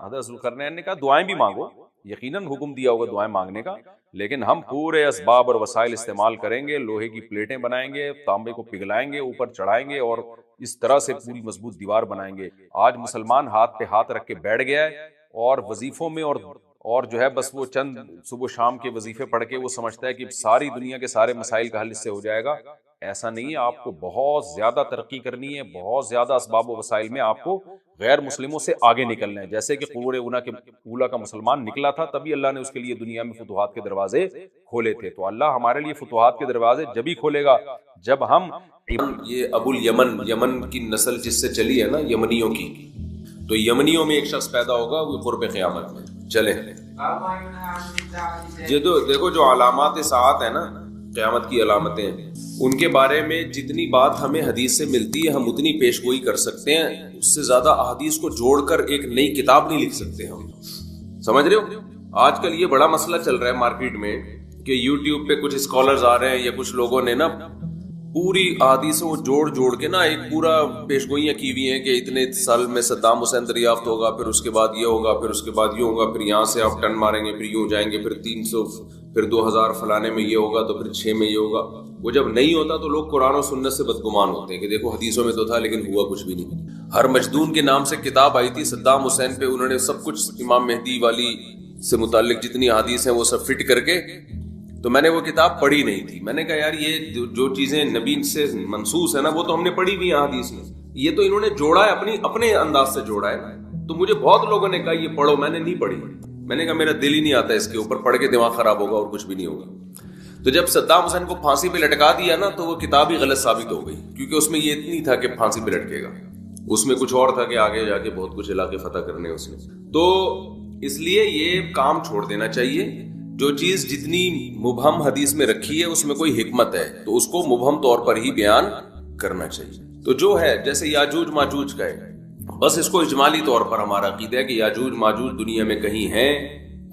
[SPEAKER 1] حضرت ذوالقرنین نے کہا دعائیں بھی مانگو، یقیناً حکم دیا ہوگا دعائیں مانگنے کا، لیکن ہم پورے اسباب اور وسائل استعمال کریں گے، لوہے کی پلیٹیں بنائیں گے، تانبے کو پگھلائیں گے، اوپر چڑھائیں گے اور اس طرح سے پوری مضبوط دیوار بنائیں گے. آج مسلمان ہاتھ پہ ہاتھ رکھ کے بیٹھ گیا ہے اور وظیفوں میں اور جو ہے بس وہ چند صبح شام کے وظیفے پڑھ کے وہ سمجھتا ہے کہ ساری دنیا کے سارے مسائل کا حل اس سے ہو جائے گا. ایسا نہیں ہے. آپ کو بہت زیادہ ترقی کرنی ہے، بہت زیادہ اسباب و وسائل میں آپ کو غیر مسلموں سے آگے نکلنا ہے. جیسے کہ قرون اولا کا مسلمان نکلا تھا، تبھی اللہ نے اس کے لیے دنیا میں فتوحات کے دروازے کھولے تھے. تو اللہ ہمارے لیے فتوحات کے دروازے جب ہی کھولے گا جب ہم یہ ابو الیمن، یمن کی نسل جس سے چلی ہے نا یمنیوں کی، تو یمنیوں میں ایک شخص پیدا ہوگا وہ قرب قیامت میں. چلے دیکھو جو علامات ساعت ہے نا، قیامت کی علامتیں، ان کے بارے میں جتنی بات ہمیں حدیث سے ملتی ہے ہم اتنی پیش گوئی کر سکتے ہیں. اس سے زیادہ احادیث کو جوڑ کر ایک نئی کتاب نہیں لکھ سکتے ہم. سمجھ رہے ہو؟ آج کل یہ بڑا مسئلہ چل رہا ہے مارکیٹ میں کہ یوٹیوب پہ کچھ اسکالرز آ رہے ہیں یا کچھ لوگوں نے نا پوری احادیث کو جوڑ کے نا ایک پورا پیش گوئیاں کی ہوئی ہیں کہ اتنے سال میں صدام حسین دریافت ہوگا، پھر اس کے بعد یہ ہوگا، پھر اس کے بعد یہ ہوگا، پھر یہاں سے آپ ٹن ماریں گے، پھر یوں جائیں گے، پھر 300، پھر 2000 فلانے میں یہ ہوگا، تو پھر 6 میں یہ ہوگا. وہ جب نہیں ہوتا تو لوگ قرآن و سنت سے بدگمان ہوتے ہیں کہ دیکھو حدیثوں میں تو تھا لیکن ہوا کچھ بھی نہیں. ہر مجدون کے نام سے کتاب آئی تھی صدام حسین پہ، انہوں نے سب کچھ امام مہدی والی سے متعلق جتنی حدیث ہیں وہ سب فٹ کر کے، تو میں نے وہ کتاب پڑھی نہیں تھی. میں نے کہا یار یہ جو چیزیں نبی سے منسوس ہے نا وہ تو ہم نے پڑھی ہوئی ہیں حدیث میں، یہ تو انہوں نے جوڑا ہے اپنے انداز سے جوڑا ہے. تو مجھے بہت لوگوں نے کہا یہ پڑھو، میں نے نہیں پڑھی. میں نے کہا میرا دل ہی نہیں آتا اس کے اوپر، پڑھ کے دماغ خراب ہوگا اور کچھ بھی نہیں ہوگا. تو جب صدام حسین کو پھانسی پہ لٹکا دیا نا تو وہ کتاب ہی غلط ثابت ہو گئی، کیونکہ اس میں یہ نہیں تھا کہ پھانسی پہ لٹکے گا، اس میں کچھ اور تھا کہ آگے جا کے بہت کچھ علاقے فتح کرنے اس نے. تو اس لیے یہ کام چھوڑ دینا چاہیے. جو چیز جتنی مبہم حدیث میں رکھی ہے اس میں کوئی حکمت ہے تو اس کو مبہم طور پر ہی بیان کرنا چاہیے. تو جو ہے جیسے یاجوج ماجوج کا ہے، بس اس کو اجمالی طور پر ہمارا عقیدہ ہے کہ یاجوج ماجوج دنیا میں کہیں ہیں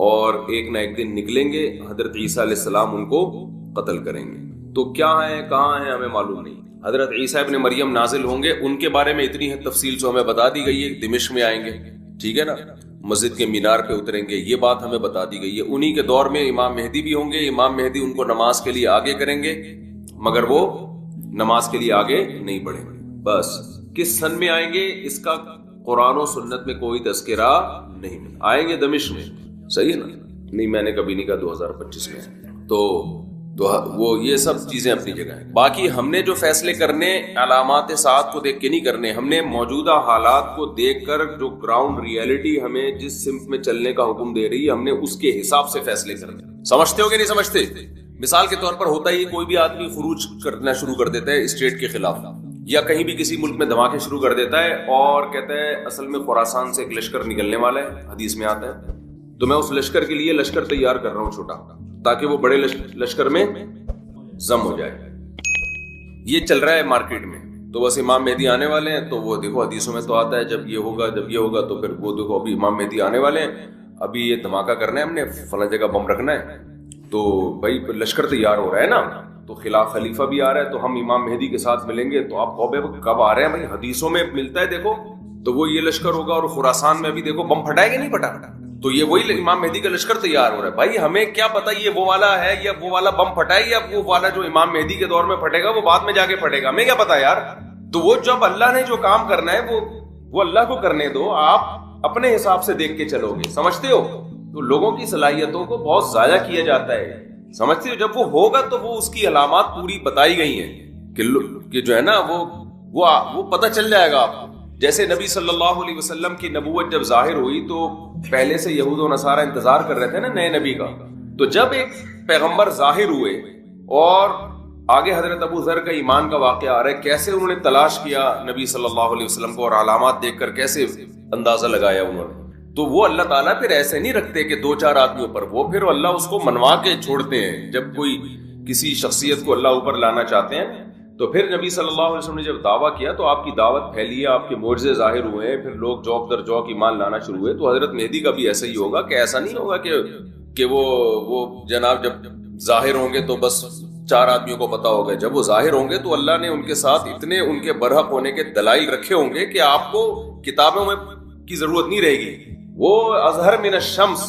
[SPEAKER 1] اور ایک نہ ایک دن نکلیں گے. حضرت عیسیٰ علیہ السلام ان کو قتل کریں گے. تو کیا ہیں کہاں ہیں ہمیں معلوم نہیں. حضرت عیسیٰ ابن مریم نازل ہوں گے، ان کے بارے میں اتنی تفصیل سے ہمیں بتا دی گئی ہے. دمشق میں آئیں گے، ٹھیک ہے نا، مسجد کے مینار پہ اتریں گے، یہ بات ہمیں بتا دی گئی ہے. انہی کے دور میں امام مہدی بھی ہوں گے. امام مہدی ان کو نماز کے لیے آگے کریں گے، مگر وہ نماز کے لیے آگے نہیں بڑھیں گے. بس کس سن میں آئیں گے اس کا قرآن و سنت میں کوئی تذکرہ نہیں ملا. آئیں گے دمشق میں, صحیح ہے نا؟ نہیں, میں نے کبھی نہیں کہا 2025 میں. تو وہ یہ سب چیزیں اپنی جگہ ہیں. باقی ہم نے جو فیصلے کرنے علامات ساعت کو دیکھ کے نہیں کرنے, ہم نے موجودہ حالات کو دیکھ کر جو گراؤنڈ ریئلٹی ہمیں جس سمت میں چلنے کا حکم دے رہی ہے ہم نے اس کے حساب سے فیصلے کرنے. سمجھتے ہو کہ نہیں سمجھتے؟ مثال کے طور پر ہوتا ہی کوئی بھی آدمی خروج کرنا شروع کر دیتا ہے اسٹیٹ کے خلاف, یا کہیں بھی کسی ملک میں دھماکے شروع کر دیتا ہے اور کہتا ہے اصل میں خراسان سے ایک لشکر نکلنے والا ہے, حدیث میں آتا ہے, تو میں اس لشکر کے لیے لشکر تیار کر رہا ہوں چھوٹا, تاکہ وہ بڑے لشکر میں ضم ہو جائے. یہ چل رہا ہے مارکیٹ میں. تو بس امام مہدی آنے والے ہیں, تو وہ دیکھو حدیثوں میں تو آتا ہے جب یہ ہوگا تو پھر وہ دیکھو ابھی امام مہدی آنے والے ہیں, ابھی یہ دھماکہ کرنا ہے, ہم نے فلاں جگہ بم رکھنا ہے, تو بھائی لشکر تیار ہو رہا ہے نا, تو خلاف خلیفہ بھی آ رہا ہے, تو ہم امام مہدی کے ساتھ ملیں گے. تو آپ کب آ رہے ہیں بھائی, حدیثوں میں ملتا ہے دیکھو, تو وہ یہ لشکر ہوگا. اور خراسان میں بھی دیکھو بم پھٹائے گا نہیں پھٹا, تو یہ وہی امام مہدی کا لشکر تیار ہو رہا ہے. بھائی ہمیں کیا پتا یہ وہ والا ہے یا وہ والا بم پھٹائے, یا وہ والا جو امام مہدی کے دور میں پھٹے گا وہ بعد میں جا کے پھٹے گا, ہمیں کیا پتا یار. تو وہ جب اللہ نے جو کام کرنا ہے وہ اللہ کو کرنے دو, آپ اپنے حساب سے دیکھ کے چلو گے. سمجھتے ہو؟ تو لوگوں کی صلاحیتوں کو بہت ضائع کیا جاتا ہے. سمجھتے ہو؟ جب وہ ہوگا تو وہ اس کی علامات پوری بتائی گئی ہیں کہ جو ہے نا وہ پتہ چل جائے گا آپ کو. جیسے نبی صلی اللہ علیہ وسلم کی نبوت جب ظاہر ہوئی تو پہلے سے یہود و نصارہ انتظار کر رہے تھے نا نئے نبی کا. تو جب ایک پیغمبر ظاہر ہوئے اور آگے حضرت ابو ذر کا ایمان کا واقعہ آ رہا ہے, کیسے انہوں نے تلاش کیا نبی صلی اللہ علیہ وسلم کو اور علامات دیکھ کر کیسے اندازہ لگایا انہوں نے. تو وہ اللہ تعالیٰ پھر ایسے نہیں رکھتے کہ 2-4 آدمیوں پر, وہ پھر اللہ اس کو منوا کے چھوڑتے ہیں. جب کوئی کسی شخصیت کو اللہ اوپر لانا چاہتے ہیں تو پھر نبی صلی اللہ علیہ وسلم نے جب دعویٰ کیا تو آپ کی دعوت پھیلی ہے, آپ کے معجزے ظاہر ہوئے ہیں, پھر لوگ جوک در جوک ایمان لانا شروع ہوئے. تو حضرت مہدی کا بھی ایسا ہی ہوگا کہ ایسا نہیں ہوگا کہ وہ جناب جب ظاہر ہوں گے تو بس 4 آدمیوں کو پتا ہوگا. جب وہ ظاہر ہوں گے تو اللہ نے ان کے ساتھ اتنے ان کے برحق ہونے کے دلائل رکھے ہوں گے کہ آپ کو کتابوں میں کی ضرورت نہیں رہے گی. وہ اظہر من الشمس,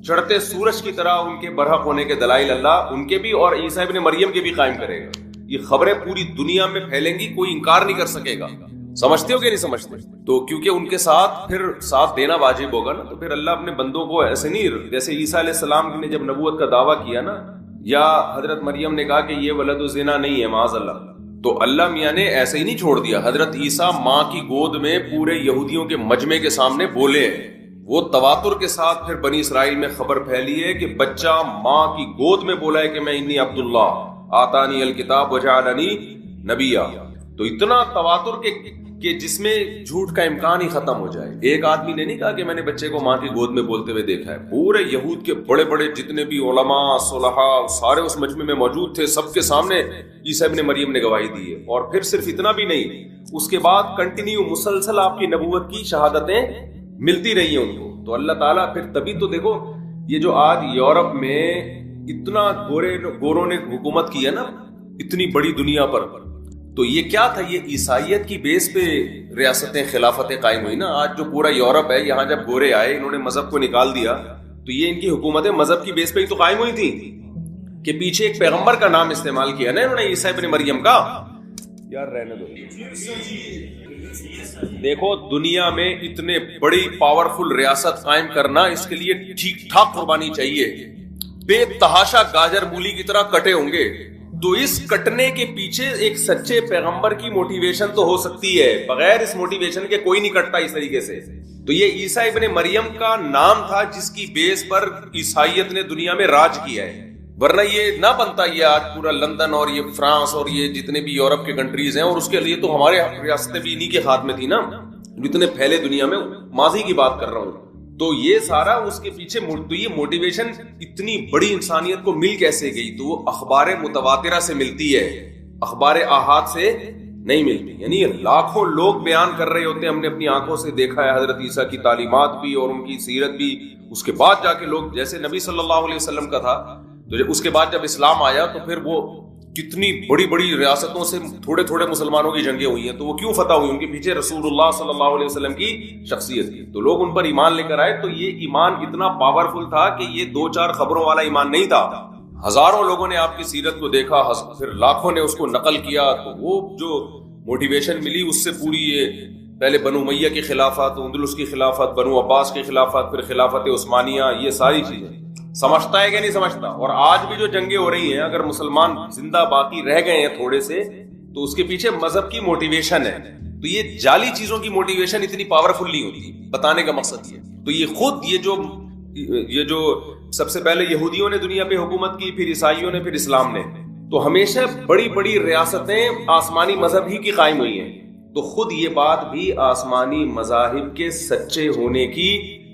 [SPEAKER 1] چڑھتے سورج کی طرح ان کے برحق ہونے کے دلائل اللہ ان کے بھی اور عیسیٰ ابن مریم کے بھی قائم کرے گا. یہ خبریں پوری دنیا میں پھیلیں گی, کوئی انکار نہیں کر سکے گا. سمجھتے ہو کہ نہیں سمجھتے؟ تو کیونکہ ان کے ساتھ پھر ساتھ دینا واجب ہوگا نا, تو پھر اللہ اپنے بندوں کو ایسے نہیں, جیسے عیسیٰ علیہ السلام نے جب نبوت کا دعویٰ کیا نا, یا حضرت مریم نے کہا کہ یہ ولد الزنا نہیں ہے معاذ اللہ, تو اللہ میاں نے ایسے ہی نہیں چھوڑ دیا. حضرت عیسیٰ ماں کی گود میں پورے یہودیوں کے مجمع کے سامنے بولے ہیں. وہ تواتر کے ساتھ پھر بنی اسرائیل میں خبر پھیلی ہے کہ بچہ ماں کی گود میں بولا ہے کہ میں انی عبداللہ آتانی الکتاب وجعلنی نبیا. تو اتنا تواتر کہ جس میں جھوٹ کا امکان ہی ختم ہو جائے. ایک آدمی نے نہیں کہا کہ میں نے بچے کو ماں کی گود میں بولتے ہوئے دیکھا ہے. پورے یہود کے بڑے بڑے جتنے بھی علماء صلحاء سارے اس مجمع میں موجود تھے, سب کے سامنے عیسیٰ ابن مریم نے گواہی دی ہے. اور پھر صرف اتنا بھی نہیں, اس کے بعد کنٹینیو مسلسل آپ کی نبوت کی شہادتیں ملتی رہی ہیں ان کو. تو اللہ تعالیٰ پھر تبھی تو دیکھو یہ جو آج یورپ میں اتنا گوروں نے حکومت کی ہے نا اتنی بڑی دنیا پر, تو یہ کیا تھا, یہ عیسائیت کی بیس پہ ریاستیں خلافتیں قائم ہوئی نا. آج جو پورا یورپ ہے, یہاں جب گورے آئے انہوں نے مذہب کو نکال دیا, تو یہ ان کی حکومتیں مذہب کی بیس پہ ہی تو قائم ہوئی تھی کہ پیچھے ایک پیغمبر کا نام استعمال کیا نا انہوں نے, عیسیٰ ابن مریم کا. یار رہنے دو. دیکھو دنیا میں اتنے بڑی پاورفل ریاست قائم کرنا, اس کے لیے ٹھیک ٹھاک قربانی چاہیے. بے تحاشا گاجر مولی کی طرح کٹے ہوں گے. تو اس کٹنے کے پیچھے ایک سچے پیغمبر کی موٹیویشن تو ہو سکتی ہے, بغیر اس موٹیویشن کے کوئی نہیں کٹتا اس طریقے سے. تو یہ عیسیٰ ابن مریم کا نام تھا جس کی بیس پر عیسائیت نے دنیا میں راج کیا ہے, ورنہ یہ نہ بنتا. یہ آج پورا لندن اور یہ فرانس اور یہ جتنے بھی یورپ کے کنٹریز ہیں, اور اس کے لیے تو ہمارے ریاستیں بھی انہی کے ہاتھ میں تھی نا, جتنے پھیلے دنیا میں, ماضی کی بات کر رہا ہوں. تو یہ سارا اس کے پیچھے تو یہ موٹیویشن اتنی بڑی انسانیت کو مل کیسے گئی؟ تو وہ اخبار متواترہ سے ملتی ہے, اخبار آحاد سے نہیں ملتی. یعنی لاکھوں لوگ بیان کر رہے ہوتے ہیں, ہم نے اپنی آنکھوں سے دیکھا ہے حضرت عیسیٰ کی تعلیمات بھی اور ان کی سیرت بھی. اس کے بعد جا کے لوگ, جیسے نبی صلی اللہ علیہ وسلم کا تھا, تو اس کے بعد جب اسلام آیا تو پھر وہ کتنی بڑی بڑی ریاستوں سے تھوڑے تھوڑے مسلمانوں کی جنگیں ہوئی ہیں. تو وہ کیوں فتح ہوئی؟ ان کے پیچھے رسول اللہ صلی اللہ علیہ وسلم کی شخصیت تھی. تو لوگ ان پر ایمان لے کر آئے. تو یہ ایمان اتنا پاورفل تھا کہ یہ 2-4 خبروں والا ایمان نہیں تھا. ہزاروں لوگوں نے آپ کی سیرت کو دیکھا، پھر لاکھوں نے اس کو نقل کیا، تو وہ جو موٹیویشن ملی اس سے پوری یہ پہلے بنو امیہ کی خلافت، اندلس کی خلافت، بنو عباس کی خلافت، پھر خلافت عثمانیہ، یہ ساری چیزیں سمجھتا ہے کہ نہیں سمجھتا؟ اور آج بھی جو جنگیں ہو رہی ہیں، اگر مسلمان زندہ باقی رہ گئے ہیں تھوڑے سے، تو اس کے پیچھے مذہب کی موٹیویشن ہے. تو یہ جعلی چیزوں کی موٹیویشن اتنی پاورفل نہیں ہوتی. بتانے کا مقصد یہ، تو یہ خود یہ جو سب سے پہلے یہودیوں نے دنیا پہ حکومت کی، پھر عیسائیوں نے، پھر اسلام نے، تو ہمیشہ بڑی بڑی ریاستیں آسمانی مذہب ہی کی قائم ہوئی ہیں. تو خود یہ بات بھی آسمانی مذاہب کے سچے ہونے کی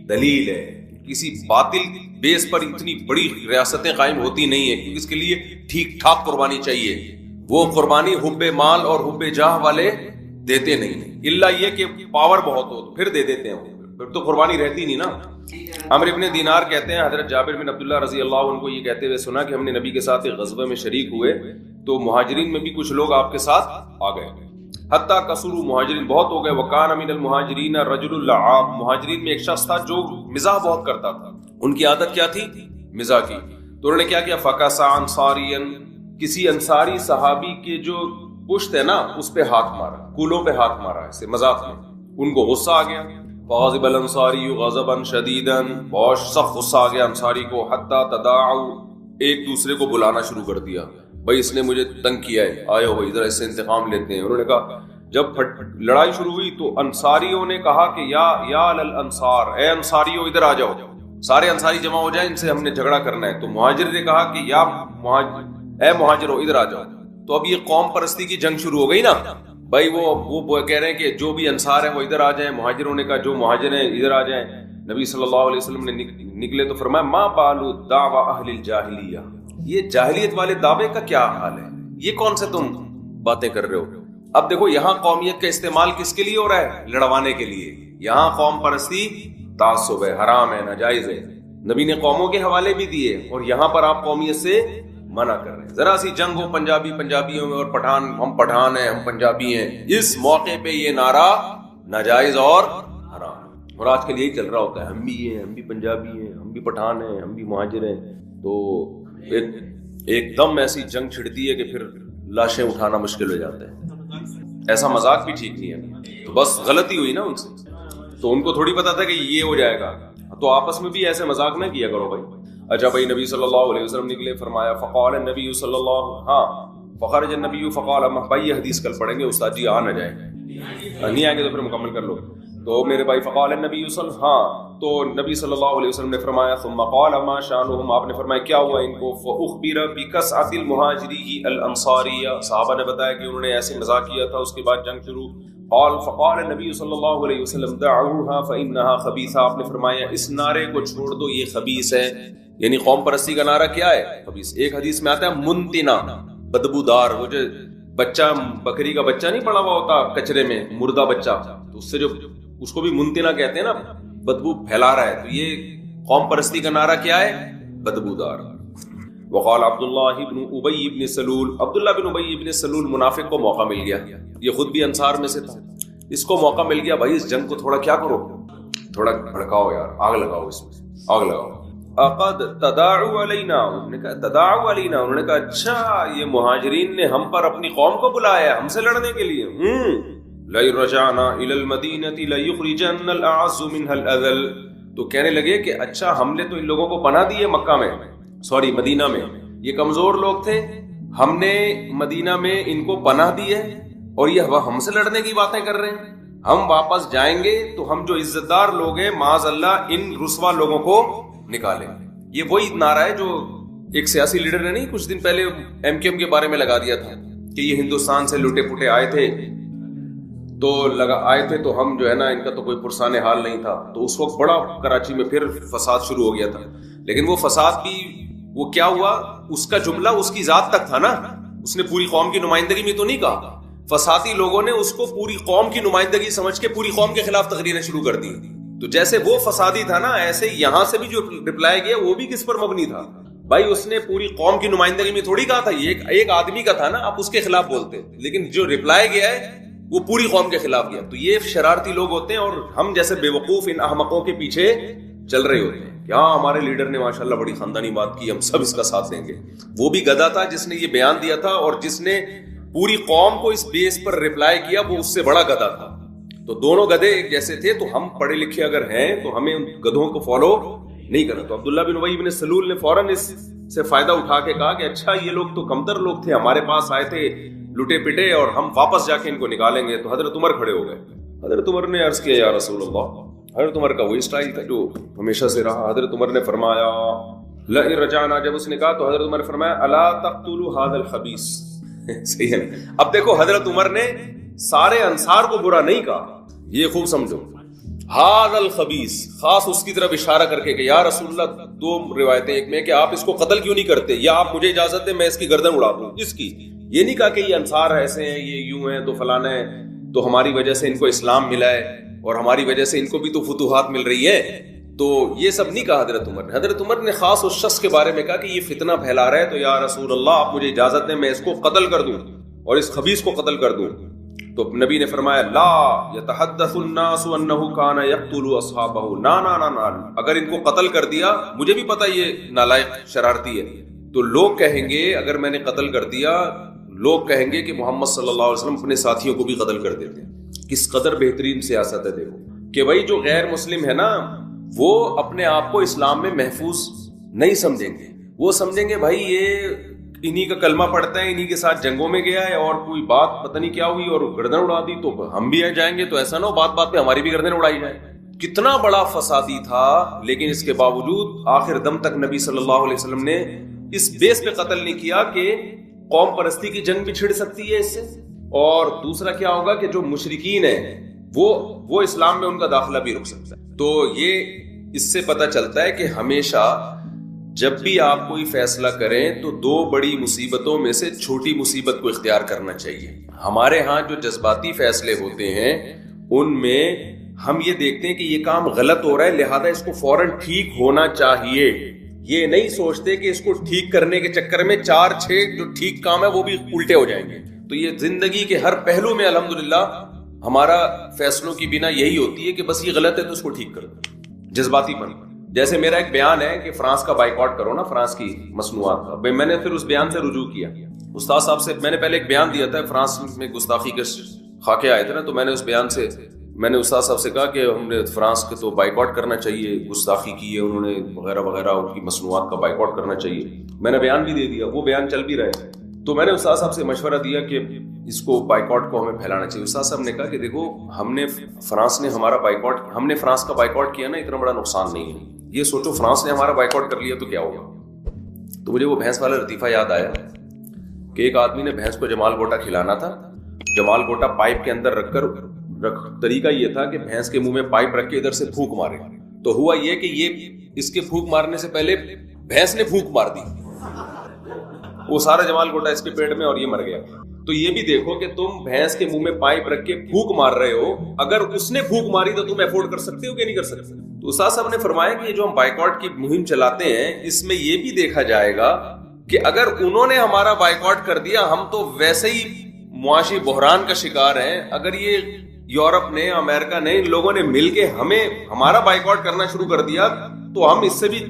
[SPEAKER 1] دلیل ہے. کسی باطل بیس پر اتنی بڑی ریاستیں قائم ہوتی نہیں ہیں، کیونکہ اس کے لیے ٹھیک ٹھاک قربانی چاہیے. وہ قربانی حب مال اور حب جاہ والے دیتے نہیں ہیں، الا یہ کہ پاور بہت ہو تو پھر دے دیتے ہیں، پھر تو قربانی رہتی نہیں نا. عمرو ابن دینار کہتے ہیں حضرت جابر بن عبداللہ رضی اللہ عنہ کو یہ کہتے ہوئے سنا کہ ہم نے نبی کے ساتھ ایک غزوے میں شریک ہوئے تو مہاجرین میں بھی کچھ لوگ آپ کے ساتھ آ گئے، حتیٰ کثروا، مہاجرین بہت ہو گئے. وکان من المہاجرین الرجل اللعاب، مہاجرین میں ایک شخص تھا جو مزاح بہت کرتا تھا. ان کی عادت کیا تھی؟ مزاح کی. تو انہوں نے کیا کیا؟ فکسا انصاریا، کسی انصاری صحابی کے جو پشت ہے نا اس پہ ہاتھ مارا، کولوں پہ ہاتھ مارا ایسے مذاق میں. ان کو غصہ آ گیا. فغضب الانصاری غضبا شدیدا، بہت سخت غصہ آ گیا انصاری کو. حتی تداعوا، ایک دوسرے کو بلانا شروع کر دیا، بھائی اس نے مجھے تنگ کیا ہے، آئے ہو ادھر اس سے انتقام لیتے ہیں. انہوں نے کہا، جب لڑائی شروع ہوئی تو انصاریوں نے کہا کہ یا الانصار، اے انصاریوں ادھر آ جاؤ، سارے انصاری جمع ہو جائیں، ان سے ہم نے جھگڑا کرنا ہے. تو مہاجر نے کہا کہ اے مہاجروں ادھر آ جاؤ. تو اب یہ قوم پرستی کی جنگ شروع ہو گئی نا. بھائی وہ کہہ رہے ہیں کہ جو بھی انصار ہیں وہ ادھر آ جائیں. مہاجروں نے کہا جو مہاجر ہیں ادھر آ جائیں. نبی صلی اللہ علیہ وسلم نے نکلے تو فرمایا، ما بالو دعوی اہل الجاہلیہ، یہ جاہلیت والے دعوے کا کیا حال ہے، یہ کون سے تم باتیں کر رہے ہو. اب دیکھو یہاں قومیت کا استعمال کس کے لیے ہو رہا ہے؟ لڑوانے کے لیے. یہاں قوم پرستی تعصب ہے، حرام ہے، ناجائز ہے. نبی نے قوموں کے حوالے بھی دیے اور یہاں پر آپ قومیت سے منع کر رہے ہیں. ذرا سی جنگ ہو پنجابیوں میں اور پٹھان، ہم پٹھان ہیں، ہم پنجابی ہیں، اس موقع پہ یہ نعرہ ناجائز اور حرام. اور آج کل یہی چل رہا ہوتا ہے، ہم بھی ہیں، ہم بھی پنجابی ہیں، ہم بھی پٹھان ہیں، ہم بھی مہاجر ہیں. تو ایک دم ایسی جنگ چھڑتی ہے کہ پھر لاشیں اٹھانا مشکل ہو جاتا ہے. ایسا مذاق بھی ٹھیک نہیں ہے. تو بس غلطی ہوئی نا ان سے، تو ان کو تھوڑی پتا تھا کہ یہ ہو جائے گا. تو آپس میں بھی ایسے مذاق نہ کیا کرو بھائی. اچھا بھائی، نبی صلی اللہ علیہ وسلم نکلے، فرمایا فقال النبی صلی اللہ فخرج النبی فقال، بھائی یہ حدیث کل پڑھیں گے استاد جی، آ نہ جائیں، نہیں آئیں گے تو پھر مکمل کر لو. تو میرے بھائی فقال النبی تو نبی صلی اللہ علیہ وسلم نے فرمایا ثم قال ما شانهم، آپ نے فرمایا کیا ہوا ان کو؟ فاخبر بکسعۃ المہاجری الانصاریہ، صحابہ نے بتایا کہ انہوں نے ایسے مذاق کیا تھا. اس کے بعد جنگ شروع. فقال النبی صلی اللہ علیہ وسلم دعوها فانها خبیثہ، آپ نے فرمایا اس نعرے کو چھوڑ دو، یہ خبیث ہے. یعنی قوم پرستی کا نعرہ کیا ہے؟ خبیث. ایک حدیث میں آتا ہے منتنا، بدبودار. وہ جو بچہ، بکری کا بچہ نہیں پڑا ہوا ہوتا کچرے میں، مردہ بچہ، تو اس سے جو اس کو بھی منتنا کہتے ہیں نا، بدبو پھیلا رہا ہے. تو یہ قوم پرستی کا نعرہ کیا ہے؟ بدبودار. وقال عبداللہ بن ابی بن سلول، عبداللہ بن ابی بن سلول منافق کو موقع مل گیا، یہ خود بھی انصار میں سے تھا. اس کو موقع مل گیا، بھائی اس جنگ کو تھوڑا کیا کرو، تھوڑا بھڑکاؤ یار، آگ لگاؤ، اس میں آگ لگاؤ. اقد تداعوا علینا، انہوں نے کہا تداعوا علینا، انہوں نے کہا اچھا یہ مہاجرین نے ہم پر اپنی قوم کو بلایا ہم سے لڑنے کے لیے. لئن رجعنا الى المدینة لیخرجن الاعز منها الاذل، تو کہنے لگے کہ اچھا ہم نے تو ان لوگوں کو پناہ دی ہے مکہ میں، مدینہ میں، یہ کمزور لوگ تھے، ہم نے مدینہ میں ان کو پناہ دی ہے اور یہ ہم سے لڑنے کی باتیں کر رہے ہیں. ہم واپس جائیں گے تو ہم جو عزت دار لوگ ہیں معاذ اللہ ان رسوا لوگوں کو نکالیں. یہ وہی نعرہ ہے جو ایک سیاسی لیڈر نے نہیں کچھ دن پہلے ایم کیو ایم کے بارے میں لگا دیا تھا کہ یہ ہندوستان سے لٹے پٹے آئے تھے تو ہم جو ہے نا ان کا تو کوئی پرسان حال نہیں تھا. تو اس وقت بڑا کراچی میں پھر فساد شروع ہو گیا تھا. لیکن وہ فساد بھی وہ کیا ہوا، اس کا جملہ اس کی ذات تک تھا نا، اس نے پوری قوم کی نمائندگی میں تو نہیں کہا. فسادی لوگوں نے اس کو پوری قوم کی نمائندگی سمجھ کے پوری قوم کے خلاف تقریریں شروع کر دی. تو جیسے وہ فسادی تھا نا، ایسے یہاں سے بھی جو رپلائی گیا وہ بھی کس پر مبنی تھا؟ بھائی اس نے پوری قوم کی نمائندگی میں تھوڑی کہا تھا، یہ ایک آدمی کا تھا نا، آپ اس کے خلاف بولتے. لیکن جو رپلائی گیا ہے وہ پوری قوم کے خلاف گیا. تو یہ شرارتی لوگ ہوتے ہیں اور ہم جیسے بے وقوف ان احمقوں کے پیچھے چل رہے ہوتے ہیں کہ ہاں ہمارے لیڈر نے ماشاءاللہ بڑی خاندانی بات کی, ہم سب اس کا ساتھ دیں گے. وہ بھی گدھا تھا جس نے یہ بیان دیا تھا, اور جس نے پوری قوم کو اس بیس پر ریپلائی کیا وہ اس سے بڑا گدھا تھا. تو دونوں گدھے ایک جیسے تھے. تو ہم پڑھے لکھے اگر ہیں تو ہمیں ان گدھوں کو فالو نہیں کرنا. تو عبداللہ بن ابی بن سلول نے فوراً اس سے فائدہ اٹھا کے کہا کہ اچھا یہ لوگ تو کمتر لوگ تھے, ہمارے پاس آئے تھے لٹے پٹے, اور ہم واپس جا کے ان کو نکالیں گے. تو حضرت عمر کھڑے ہو گئے. حضرت عمر نے عرض کیا یا رسول اللہ. حضرت عمر کا وہی سٹائل تھا جو ہمیشہ سے رہا. حضرت عمر نے فرمایا لئن رجعنا, جب اس نے کہا تو حضرت عمر نے فرمایا الا تقتلوا هذا الخبيث. صحیح ہے. اب دیکھو حضرت عمر نے سارے انصار کو برا نہیں کہا, یہ خوب سمجھو. هذا الخبيث خاص اس کی طرف اشارہ کر کے کہ یا رسول اللہ, دو روایتیں, ایک میں کہ آپ اس کو قتل کیوں نہیں کرتے, یا آپ مجھے اجازت دیں میں اس کی گردن اڑا دوں اس کی. یہ نہیں کہا کہ یہ انصار ایسے ہیں, یہ یوں ہیں, تو فلانا ہے, تو ہماری وجہ سے ان کو اسلام ملا ہے اور ہماری وجہ سے ان کو بھی تو فتوحات مل رہی ہیں. تو یہ سب نہیں کہا حضرت عمر نے. حضرت عمر نے خاص اس شخص کے بارے میں کہا کہ یہ فتنہ پھیلا رہا ہے, تو یا رسول اللہ آپ مجھے اجازت دیں میں اس کو قتل کر دوں اور اس خبیث کو قتل کر دوں. تو نبی نے فرمایا لا یتحدث الناس انه كان يقتل اصحابه. نا, اگر ان کو قتل کر دیا, مجھے بھی پتا یہ نالائق شرارتی ہے, تو لوگ کہیں گے اگر میں نے قتل کر دیا, لوگ کہیں گے کہ محمد صلی اللہ علیہ وسلم اپنے ساتھیوں کو بھی قتل کر دیتے. کس قدر بہترین سیاست ہے دیکھو, کہ بھائی جو غیر مسلم ہے نا وہ اپنے آپ کو اسلام میں محفوظ نہیں سمجھیں گے. وہ سمجھیں گے بھائی یہ انہی کا کلمہ پڑھتا ہے, انہی کے ساتھ جنگوں میں گیا ہے, اور کوئی بات پتہ نہیں کیا ہوئی اور گردن اڑا دی تو ہم بھی جائیں گے. تو ایسا نہ ہو بات بات پہ ہماری بھی گردن اڑائی جائے. کتنا بڑا فسادی تھا, لیکن اس کے باوجود آخر دم تک نبی صلی اللہ علیہ وسلم نے اس بیس پہ قتل نہیں کیا کہ قوم پرستی کی جنگ بھی چھڑ سکتی ہے اس سے, اور دوسرا کیا ہوگا کہ جو مشرکین ہیں وہ اسلام میں ان کا داخلہ بھی رک سکتا ہے. تو یہ اس سے پتہ چلتا ہے کہ ہمیشہ جب بھی آپ کوئی فیصلہ کریں تو دو بڑی مصیبتوں میں سے چھوٹی مصیبت کو اختیار کرنا چاہیے. ہمارے ہاں جو جذباتی فیصلے ہوتے ہیں ان میں ہم یہ دیکھتے ہیں کہ یہ کام غلط ہو رہا ہے لہذا اس کو فوراً ٹھیک ہونا چاہیے. یہ نہیں سوچتے کہ اس کو ٹھیک کرنے کے چکر میں 4-6 جو ٹھیک کام ہے وہ بھی الٹے ہو جائیں گے. تو یہ زندگی کے ہر پہلو میں الحمدللہ ہمارا فیصلوں کی بنا یہی ہوتی ہے کہ بس یہ غلط ہے تو اس کو ٹھیک کر دو, جذباتی پن. جیسے میرا ایک بیان ہے کہ فرانس کا بائیکاٹ کرو نا, فرانس کی مصنوعات کا. میں نے پھر اس بیان سے رجوع کیا. استاد صاحب سے میں نے پہلے ایک بیان دیا تھا, فرانس میں گستاخی کے خاکے آئے تھے نا, تو میں نے اس بیان سے میں نے استاد صاحب سے کہا کہ ہم نے فرانس کے تو بائیکاٹ کرنا چاہیے, گستاخی کی ہے انہوں نے وغیرہ وغیرہ, ان کی مصنوعات کا بائیکاٹ کرنا چاہیے. میں نے بیان بھی دے دیا, وہ بیان چل بھی رہے. تو میں نے استاد صاحب سے مشورہ دیا کہ اس کو بائیکاٹ کو ہمیں پھیلانا چاہیے. استاد صاحب نے کہا کہ دیکھو ہم نے فرانس کا بائیکاٹ کیا نا, اتنا بڑا نقصان نہیں ہے. یہ سوچو فرانس نے ہمارا بائیکاٹ کر لیا تو کیا ہوگا. تو مجھے وہ بھینس والا لطیفہ یاد آیا کہ ایک آدمی نے بھینس کو جمال گوٹا کھلانا تھا. جمال گوٹا پائپ کے اندر رکھ کر طریقہ یہ تھا کہ بھینس کے منہ میں پائپ رکھ کے ادھر سے پھونک مارے. تو ہوا یہ کہ یہ اس کے پھونک مارنے سے پہلے بھینس نے پھونک مار دی, وہ سارا جمال گوٹا اس کے پیٹ میں اور یہ مر گیا. تو یہ بھی دیکھو کہ تم بھینس کے منہ میں پائپ رکھ کے پھونک مار رہے ہو, اگر اس نے پھونک ماری تو تم افورڈ کر سکتے ہو کہ نہیں کر سکتے. تو استاد صاحب نے فرمایا کہ یہ جو ہم بائیکاٹ کی مہم چلاتے ہیں اس میں یہ بھی دیکھا جائے گا کہ اگر انہوں نے ہمارا بائیکاٹ کر دیا ہم تو ویسے ہی معاشی بحران کا شکار ہیں. اگر یہ یورپ نے, امریکہ نے, ان لوگوں نے مل کے ہمارا بائیکاٹ کرنا شروع کر دیا تو ہم اس سے بھی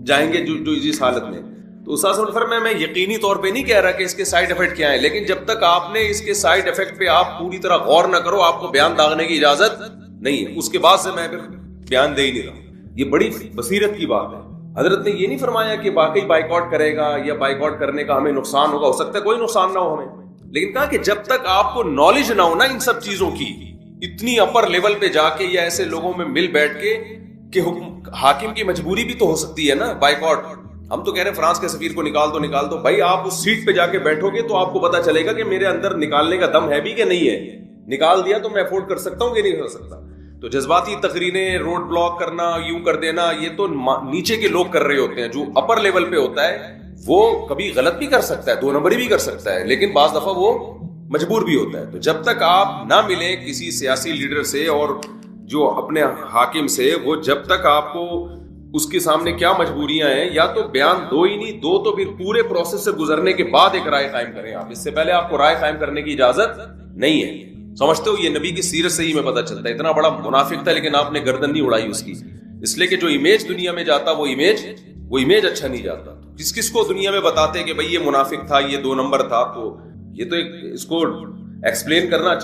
[SPEAKER 1] جائیں گے جو اس حالت میں. تو استاد صاحب نے فرمایا میں یقینی طور پہ نہیں کہہ رہا کہ اس کے سائیڈ افیکٹ کیا ہیں, لیکن جب تک آپ نے اس کے سائیڈ افیکٹ پہ آپ پوری طرح غور نہ کرو آپ کو بیان داغنے کی اجازت نہیں ہے. اس کے بعد سے میں پھر بیان دے ہی نہیں رہا. یہ بڑی بصیرت کی بات ہے. حضرت نے یہ نہیں فرمایا کہ واقعی بائیکاٹ کرے گا یا بائیکاٹ کرنے کا ہمیں نقصان ہوگا, ہو سکتا ہے کوئی نقصان نہ ہو ہمیں, لیکن کہا کہ جب تک آپ کو نالج نہ ہو نا ان سب چیزوں کی, اتنی اپر لیول پہ جا کے یا ایسے لوگوں میں مل بیٹھ کے کہ حاکم کی مجبوری بھی تو ہو سکتی ہے نا بائیکاٹ. ہم تو کہہ رہے ہیں فرانس کے سفیر کو نکال دو بھائی, آپ اس سیٹ پہ جا کے بیٹھو گے تو آپ کو پتا چلے گا کہ میرے اندر نکالنے کا دم ہے بھی کہ نہیں ہے. نکال دیا تو میں افورڈ کر سکتا ہوں کہ نہیں کر سکتا. تو جذباتی تقریریں, روڈ بلاک کرنا, یوں کر دینا, یہ تو نیچے کے لوگ کر رہے ہوتے ہیں. جو اپر لیول پہ ہوتا ہے وہ کبھی غلط بھی کر سکتا ہے, 2 نمبری بھی کر سکتا ہے, لیکن بعض دفعہ وہ مجبور بھی ہوتا ہے. تو جب تک آپ نہ ملیں کسی سیاسی لیڈر سے اور جو اپنے حاکم سے, وہ جب تک آپ کو اس کے سامنے کیا مجبوریاں ہیں, یا تو بیان دو ہی نہیں, دو تو پھر پورے پروسیس سے گزرنے کے بعد ایک رائے قائم کریں. آپ اس سے پہلے آپ کو رائے قائم کرنے کی اجازت نہیں ہے. سمجھتے ہو, یہ نبی کی سیرت سے ہی میں پتہ چلتا ہے. اتنا بڑا منافق تھا لیکن آپ نے گردن نہیں اڑائی اس کی. اس لیے کہ جو امیج دنیا میں جاتا وہ امیج اچھا نہیں جاتا. کس کو دنیا میں بتاتے کہ بھئی یہ منافق تھا, یہ 2 نمبر تھا, تو یہ تو اس کو ایکسپلین کرنا اچھا